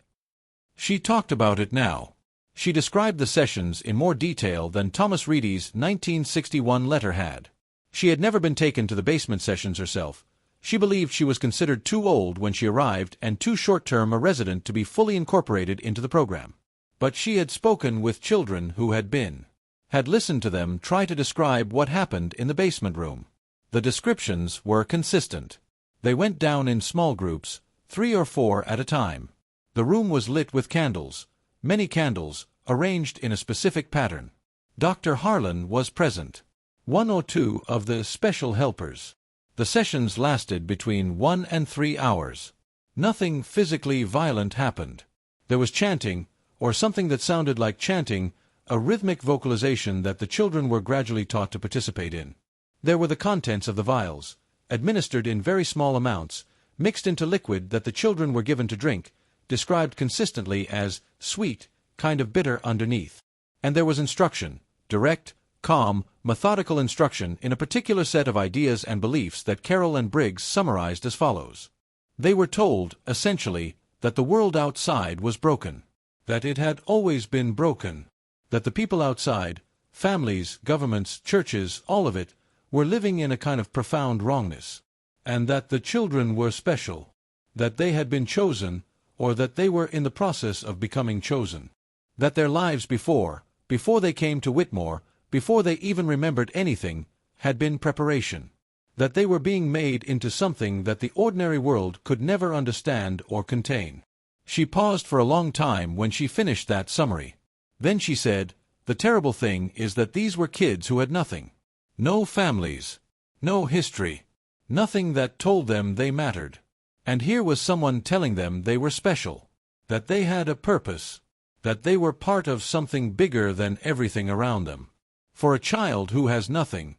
She talked about it now. She described the sessions in more detail than Thomas Reedy's 1961 letter had. She had never been taken to the basement sessions herself. She believed she was considered too old when she arrived and too short-term a resident to be fully incorporated into the program. But she had spoken with children who had listened to them try to describe what happened in the basement room. The descriptions were consistent. They went down in small groups, 3 or 4 at a time. The room was lit with candles, many candles, arranged in a specific pattern. Dr. Harlan was present. 1 or 2 of the special helpers. The sessions lasted between 1 and 3 hours. Nothing physically violent happened. There was chanting, or something that sounded like chanting, a rhythmic vocalization that the children were gradually taught to participate in. There were the contents of the vials, administered in very small amounts, mixed into liquid that the children were given to drink, described consistently as sweet, kind of bitter underneath. And there was instruction, direct, calm, methodical instruction in a particular set of ideas and beliefs that Carol Ann Briggs summarized as follows. They were told, essentially, that the world outside was broken, that it had always been broken, that the people outside, families, governments, churches, all of it, were living in a kind of profound wrongness, and that the children were special, that they had been chosen, or that they were in the process of becoming chosen, that their lives before they came to Whitmore, before they even remembered anything, had been preparation, that they were being made into something that the ordinary world could never understand or contain. She paused for a long time when she finished that summary. Then she said, "The terrible thing is that these were kids who had nothing. No families, no history, nothing that told them they mattered. And here was someone telling them they were special, that they had a purpose, that they were part of something bigger than everything around them. For a child who has nothing,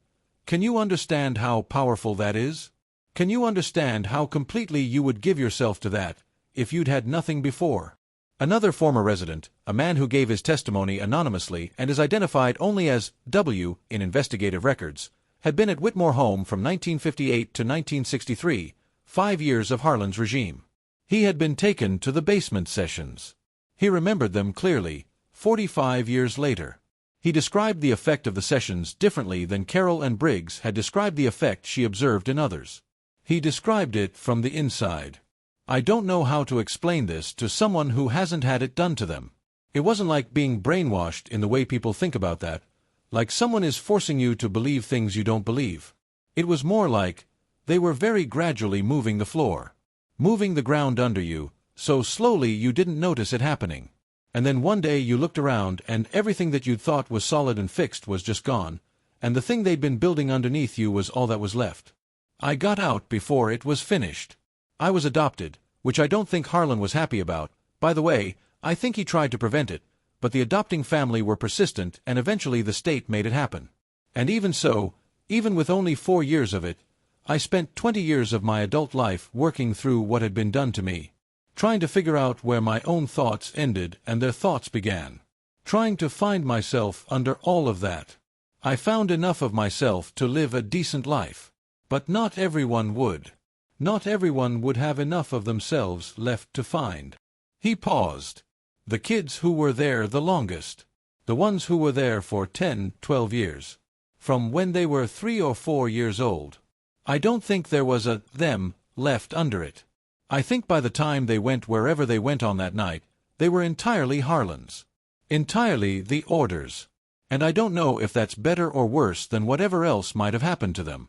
can you understand how powerful that is? Can you understand how completely you would give yourself to that, if you'd had nothing before?" Another former resident, a man who gave his testimony anonymously and is identified only as W in investigative records, had been at Whitmore Home from 1958 to 1963, 5 years of Harlan's regime. He had been taken to the basement sessions. He remembered them clearly, 45 years later. He described the effect of the sessions differently than Carol Ann Briggs had described the effect she observed in others. He described it from the inside. I don't know how to explain this to someone who hasn't had it done to them. It wasn't like being brainwashed in the way people think about that, like someone is forcing you to believe things you don't believe. It was more like they were very gradually moving the floor, moving the ground under you, so slowly you didn't notice it happening. And then one day you looked around and everything that you'd thought was solid and fixed was just gone, and the thing they'd been building underneath you was all that was left. I got out before it was finished. I was adopted, which I don't think Harlan was happy about. By the way, I think he tried to prevent it, but the adopting family were persistent and eventually the state made it happen. And even so, even with only 4 years of it, I spent 20 years of my adult life working through what had been done to me, trying to figure out where my own thoughts ended and their thoughts began, trying to find myself under all of that. I found enough of myself to live a decent life. But not everyone would. Not everyone would have enough of themselves left to find. He paused. The kids who were there the longest. The ones who were there for 10, 12 years. From when they were 3 or 4 years old. I don't think there was a them left under it. I think by the time they went wherever they went on that night, they were entirely Harlan's. Entirely the orders. And I don't know if that's better or worse than whatever else might have happened to them.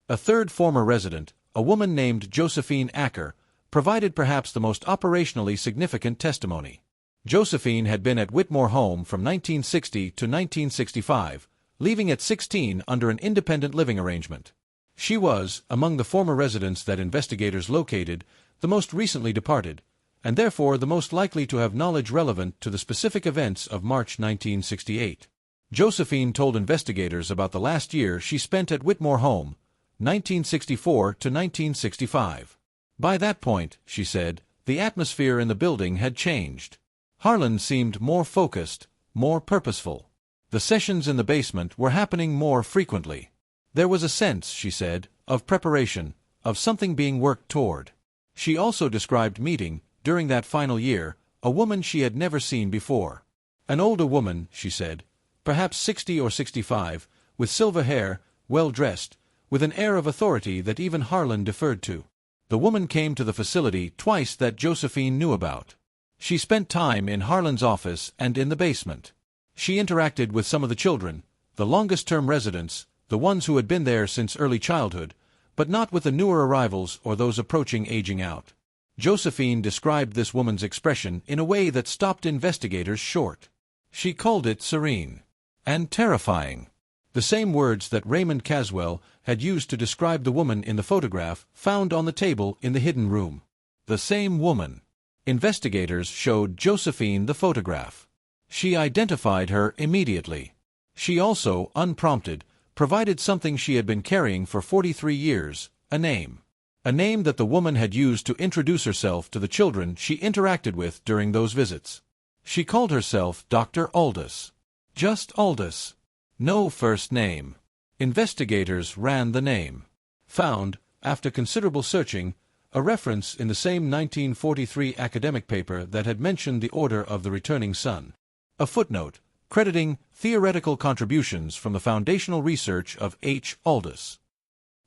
A third former resident, a woman named Josephine Acker, provided perhaps the most operationally significant testimony. Josephine had been at Whitmore Home from 1960 to 1965, leaving at 16 under an independent living arrangement. She was, among the former residents that investigators located, the most recently departed, and therefore the most likely to have knowledge relevant to the specific events of March 1968. Josephine told investigators about the last year she spent at Whitmore Home, 1964 to 1965. By that point, she said, the atmosphere in the building had changed. Harlan seemed more focused, more purposeful. The sessions in the basement were happening more frequently. There was a sense, she said, of preparation, of something being worked toward. She also described meeting, during that final year, a woman she had never seen before. An older woman, she said, perhaps 60 or 65, with silver hair, well-dressed, with an air of authority that even Harlan deferred to. The woman came to the facility twice that Josephine knew about. She spent time in Harlan's office and in the basement. She interacted with some of the children, the longest-term residents, the ones who had been there since early childhood, but not with the newer arrivals or those approaching aging out. Josephine described this woman's expression in a way that stopped investigators short. She called it serene and terrifying. The same words that Raymond Caswell had used to describe the woman in the photograph found on the table in the hidden room. The same woman. Investigators showed Josephine the photograph. She identified her immediately. She also, unprompted, provided something she had been carrying for 43 years, a name. A name that the woman had used to introduce herself to the children she interacted with during those visits. She called herself Dr. Aldous. Just Aldous. No first name. Investigators ran the name. Found, after considerable searching, a reference in the same 1943 academic paper that had mentioned the Order of the Returning Sun. A footnote, crediting theoretical contributions from the foundational research of H. Aldous.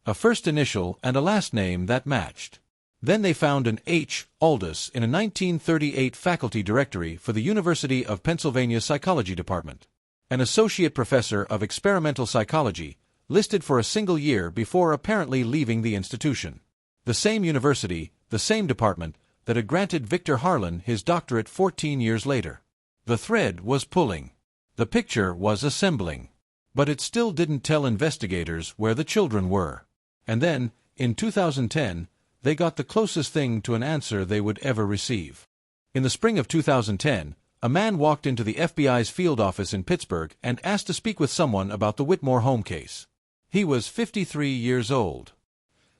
A first initial and a last name that matched. Then they found an H. Aldous in a 1938 faculty directory for the University of Pennsylvania Psychology Department. An associate professor of experimental psychology, listed for a single year before apparently leaving the institution. The same university, the same department, that had granted Victor Harlan his doctorate 14 years later. The thread was pulling. The picture was assembling. But it still didn't tell investigators where the children were. And then, in 2010, they got the closest thing to an answer they would ever receive. In the spring of 2010, a man walked into the FBI's field office in Pittsburgh and asked to speak with someone about the Whitmore Home case. He was 53 years old.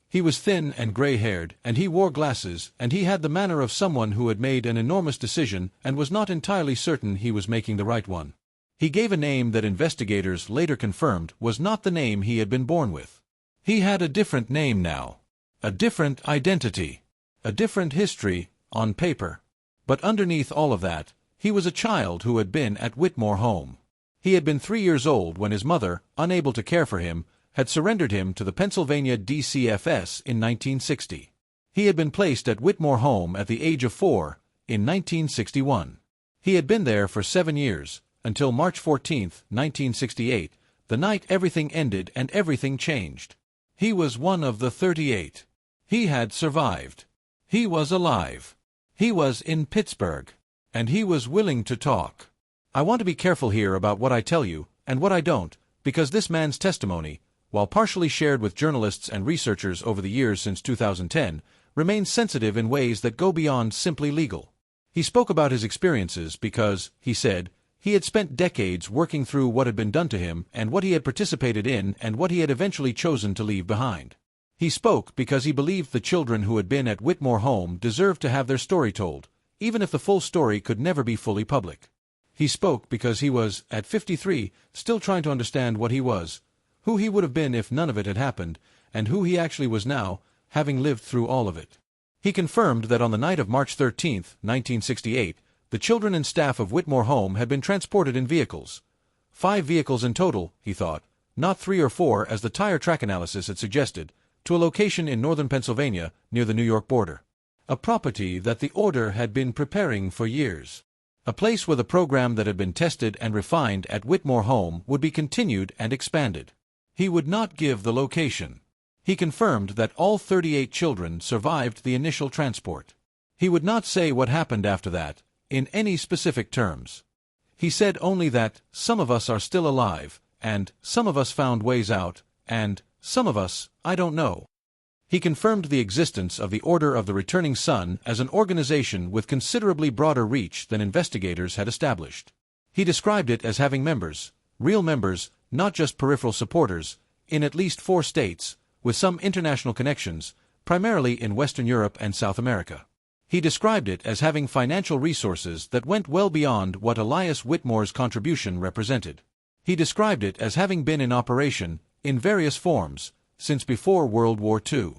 He was thin and gray-haired, and he wore glasses, and he had the manner of someone who had made an enormous decision and was not entirely certain he was making the right one. He gave a name that investigators later confirmed was not the name he had been born with. He had a different name now. A different identity. A different history, on paper. But underneath all of that, he was a child who had been at Whitmore Home. He had been 3 years old when his mother, unable to care for him, had surrendered him to the Pennsylvania DCFS in 1960. He had been placed at Whitmore Home at the age of 4, in 1961. He had been there for 7 years, until March 14, 1968, the night everything ended and everything changed. He was one of the 38. He had survived. He was alive. He was in Pittsburgh. And he was willing to talk. I want to be careful here about what I tell you, and what I don't, because this man's testimony, while partially shared with journalists and researchers over the years since 2010, remains sensitive in ways that go beyond simply legal. He spoke about his experiences because, he said, he had spent decades working through what had been done to him and what he had participated in and what he had eventually chosen to leave behind. He spoke because he believed the children who had been at Whitmore Home deserved to have their story told, even if the full story could never be fully public. He spoke because he was, at 53, still trying to understand what he was, who he would have been if none of it had happened, and who he actually was now, having lived through all of it. He confirmed that on the night of March 13, 1968, the children and staff of Whitmore Home had been transported in vehicles. 5 vehicles in total, he thought, not 3 or 4 as the tire track analysis had suggested, to a location in northern Pennsylvania near the New York border. A property that the order had been preparing for years. A place where the program that had been tested and refined at Whitmore Home would be continued and expanded. He would not give the location. He confirmed that all 38 children survived the initial transport. He would not say what happened after that, in any specific terms. He said only that some of us are still alive, and some of us found ways out, and some of us, I don't know. He confirmed the existence of the Order of the Returning Son as an organization with considerably broader reach than investigators had established. He described it as having members, real members, not just peripheral supporters, in at least 4 states, with some international connections, primarily in Western Europe and South America. He described it as having financial resources that went well beyond what Elias Whitmore's contribution represented. He described it as having been in operation, in various forms, since before World War II.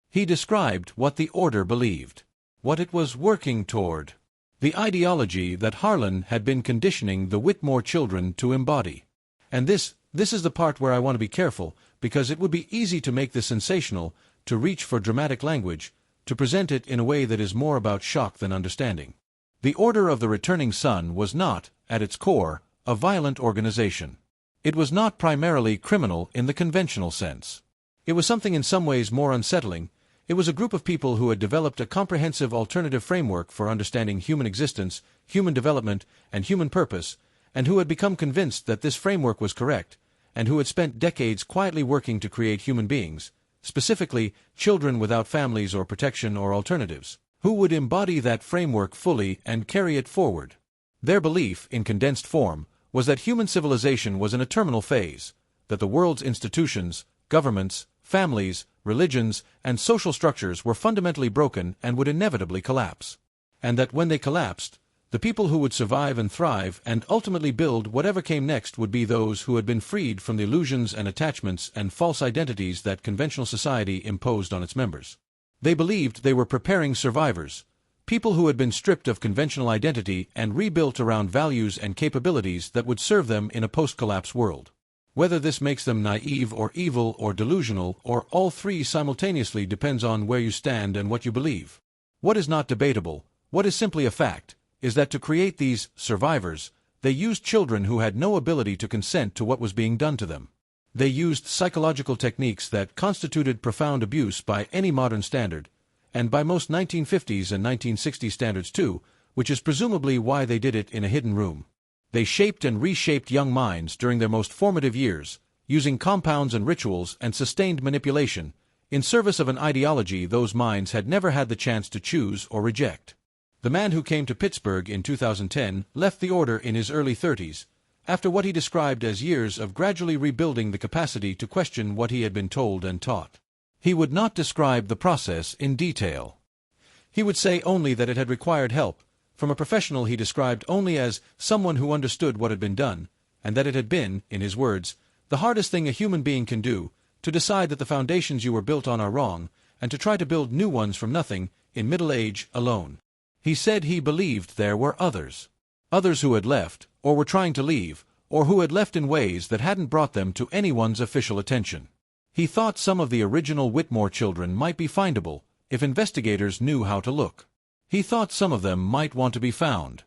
He described what the Order believed, what it was working toward, the ideology that Harlan had been conditioning the Whitmore children to embody. And this is the part where I want to be careful, because it would be easy to make this sensational, to reach for dramatic language, to present it in a way that is more about shock than understanding. The Order of the Returning Son was not, at its core, a violent organization. It was not primarily criminal in the conventional sense. It was something in some ways more unsettling. It was a group of people who had developed a comprehensive alternative framework for understanding human existence, human development, and human purpose, and who had become convinced that this framework was correct, and who had spent decades quietly working to create human beings, specifically children without families or protection or alternatives, who would embody that framework fully and carry it forward. Their belief, in condensed form, was that human civilization was in a terminal phase, that the world's institutions, governments, families, religions, and social structures were fundamentally broken and would inevitably collapse. And that when they collapsed, the people who would survive and thrive and ultimately build whatever came next would be those who had been freed from the illusions and attachments and false identities that conventional society imposed on its members. They believed they were preparing survivors, people who had been stripped of conventional identity and rebuilt around values and capabilities that would serve them in a post-collapse world. Whether this makes them naive or evil or delusional or all 3 simultaneously depends on where you stand and what you believe. What is not debatable, what is simply a fact, is that to create these survivors, they used children who had no ability to consent to what was being done to them. They used psychological techniques that constituted profound abuse by any modern standard, and by most 1950s and 1960s standards too, which is presumably why they did it in a hidden room. They shaped and reshaped young minds during their most formative years, using compounds and rituals and sustained manipulation, in service of an ideology those minds had never had the chance to choose or reject. The man who came to Pittsburgh in 2010 left the Order in his early 30s, after what he described as years of gradually rebuilding the capacity to question what he had been told and taught. He would not describe the process in detail. He would say only that it had required help, from a professional he described only as someone who understood what had been done, and that it had been, in his words, the hardest thing a human being can do, to decide that the foundations you were built on are wrong, and to try to build new ones from nothing, in middle age, alone. He said he believed there were others who had left, or were trying to leave, or who had left in ways that hadn't brought them to anyone's official attention. He thought some of the original Whitmore children might be findable, if investigators knew how to look. He thought some of them might want to be found.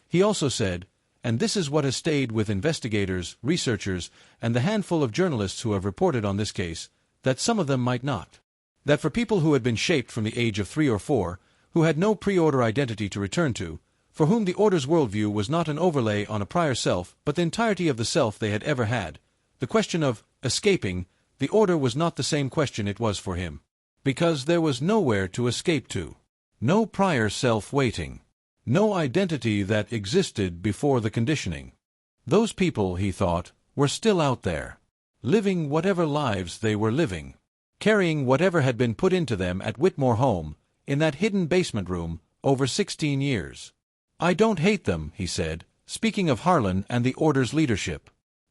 He also said, and this is what has stayed with investigators, researchers, and the handful of journalists who have reported on this case, that some of them might not. That for people who had been shaped from the age of 3 or 4, who had no pre-order identity to return to, for whom the Order's worldview was not an overlay on a prior self but the entirety of the self they had ever had, the question of escaping the Order was not the same question it was for him. Because there was nowhere to escape to. No prior self waiting. No identity that existed before the conditioning. Those people, he thought, were still out there, living whatever lives they were living, carrying whatever had been put into them at Whitmore Home, in that hidden basement room, over 16 years. I don't hate them, he said, speaking of Harlan and the Order's leadership.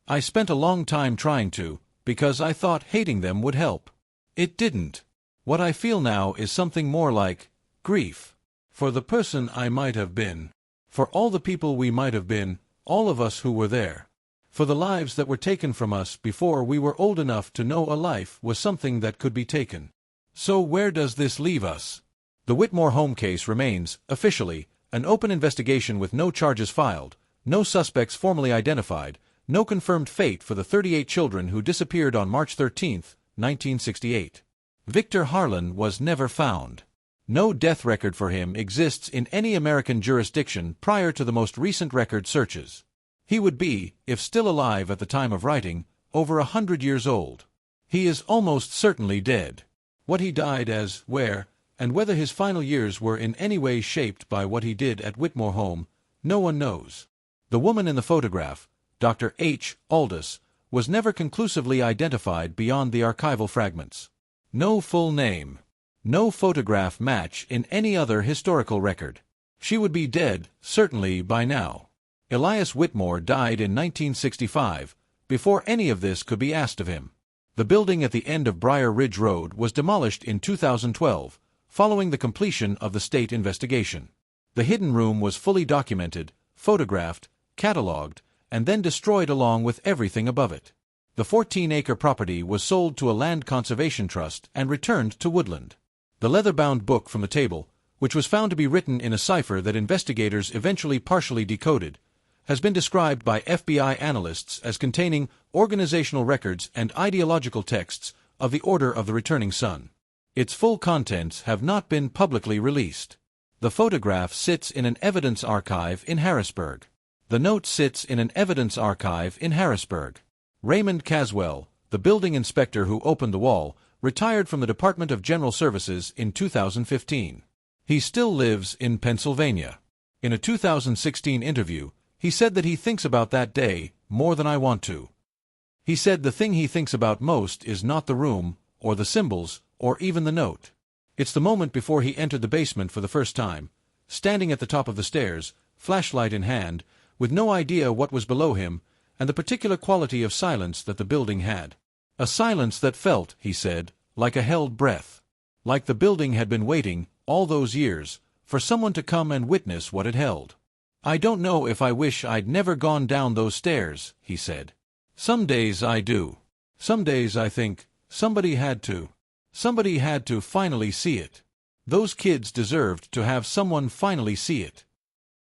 I spent a long time trying to, because I thought hating them would help. It didn't. What I feel now is something more like grief. For the person I might have been. For all the people we might have been, all of us who were there. For the lives that were taken from us before we were old enough to know a life was something that could be taken. So where does this leave us? The Whitmore Home case remains, officially, an open investigation with no charges filed, no suspects formally identified, no confirmed fate for the 38 children who disappeared on March 13, 1968. Victor Harlan was never found. No death record for him exists in any American jurisdiction prior to the most recent record searches. He would be, if still alive at the time of writing, over 100 years old. He is almost certainly dead. What he died as, where, and whether his final years were in any way shaped by what he did at Whitmore Home, no one knows. The woman in the photograph, Dr. H. Aldous, was never conclusively identified beyond the archival fragments. No full name. No photograph match in any other historical record. She would be dead, certainly, by now. Elias Whitmore died in 1965, before any of this could be asked of him. The building at the end of Briar Ridge Road was demolished in 2012, following the completion of the state investigation. The hidden room was fully documented, photographed, catalogued, and then destroyed along with everything above it. The 14-acre property was sold to a land conservation trust and returned to Woodland. The leather-bound book from the table, which was found to be written in a cipher that investigators eventually partially decoded, has been described by FBI analysts as containing organizational records and ideological texts of the Order of the Returning Sun. Its full contents have not been publicly released. The photograph sits in an evidence archive in Harrisburg. The note sits in an evidence archive in Harrisburg. Raymond Caswell, the building inspector who opened the wall, retired from the Department of General Services in 2015. He still lives in Pennsylvania. In a 2016 interview, he said that he thinks about that day more than I want to. He said the thing he thinks about most is not the room, or the symbols, or even the note. It's the moment before he entered the basement for the first time, standing at the top of the stairs, flashlight in hand, with no idea what was below him, and the particular quality of silence that the building had. A silence that felt, he said, like a held breath. Like the building had been waiting, all those years, for someone to come and witness what it held. I don't know if I wish I'd never gone down those stairs, he said. Some days I do. Some days I think, somebody had to. Somebody had to finally see it. Those kids deserved to have someone finally see it.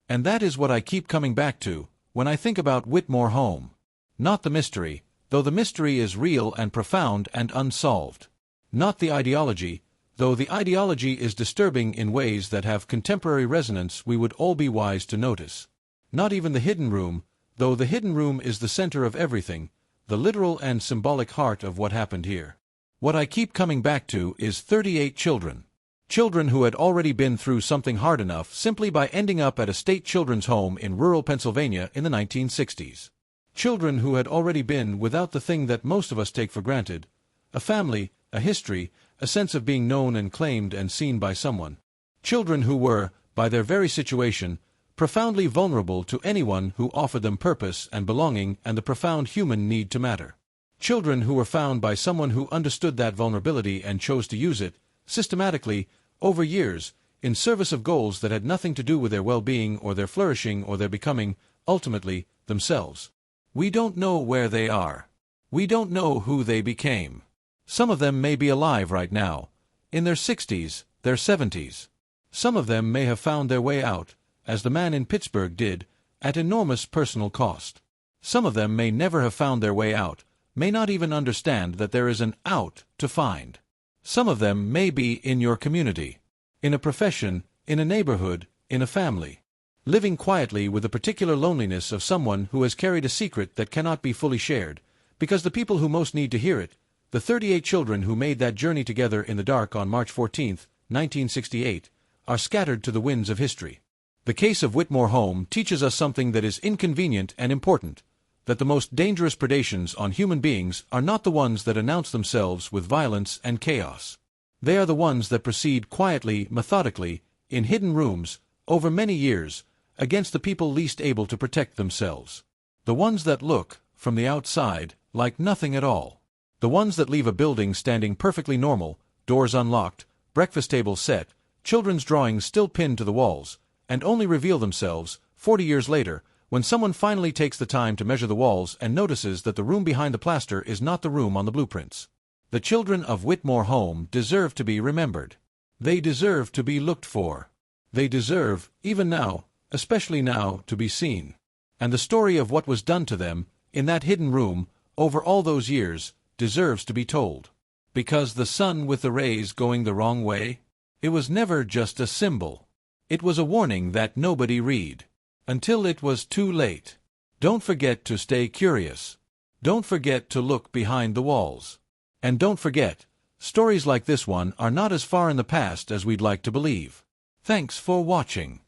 And that is what I keep coming back to, when I think about Whitmore Home. Not the mystery, though the mystery is real and profound and unsolved. Not the ideology, though the ideology is disturbing in ways that have contemporary resonance we would all be wise to notice. Not even the hidden room, though the hidden room is the center of everything, the literal and symbolic heart of what happened here. What I keep coming back to is 38 children. Children who had already been through something hard enough simply by ending up at a state children's home in rural Pennsylvania in the 1960s. Children who had already been without the thing that most of us take for granted, a family, a history, a sense of being known and claimed and seen by someone. Children who were, by their very situation, profoundly vulnerable to anyone who offered them purpose and belonging and the profound human need to matter. Children who were found by someone who understood that vulnerability and chose to use it, systematically, over years, in service of goals that had nothing to do with their well-being or their flourishing or their becoming, ultimately, themselves. We don't know where they are. We don't know who they became. Some of them may be alive right now, in their 60s, their 70s. Some of them may have found their way out, as the man in Pittsburgh did, at enormous personal cost. Some of them may never have found their way out, may not even understand that there is an out to find. Some of them may be in your community, in a profession, in a neighborhood, in a family, living quietly with the particular loneliness of someone who has carried a secret that cannot be fully shared, because the people who most need to hear it, the 38 children who made that journey together in the dark on March 14, 1968, are scattered to the winds of history. The case of Whitmore Home teaches us something that is inconvenient and important, that the most dangerous predations on human beings are not the ones that announce themselves with violence and chaos. They are the ones that proceed quietly, methodically, in hidden rooms, over many years, against the people least able to protect themselves. The ones that look, from the outside, like nothing at all. The ones that leave a building standing perfectly normal, doors unlocked, breakfast table set, children's drawings still pinned to the walls, and only reveal themselves, 40 years later, when someone finally takes the time to measure the walls and notices that the room behind the plaster is not the room on the blueprints. The children of Whitmore Home deserve to be remembered. They deserve to be looked for. They deserve, even now, especially now, to be seen. And the story of what was done to them, in that hidden room, over all those years, deserves to be told. Because the sun with the rays going the wrong way? It was never just a symbol. It was a warning that nobody read. Until it was too late. Don't forget to stay curious. Don't forget to look behind the walls. And don't forget, stories like this one are not as far in the past as we'd like to believe. Thanks for watching.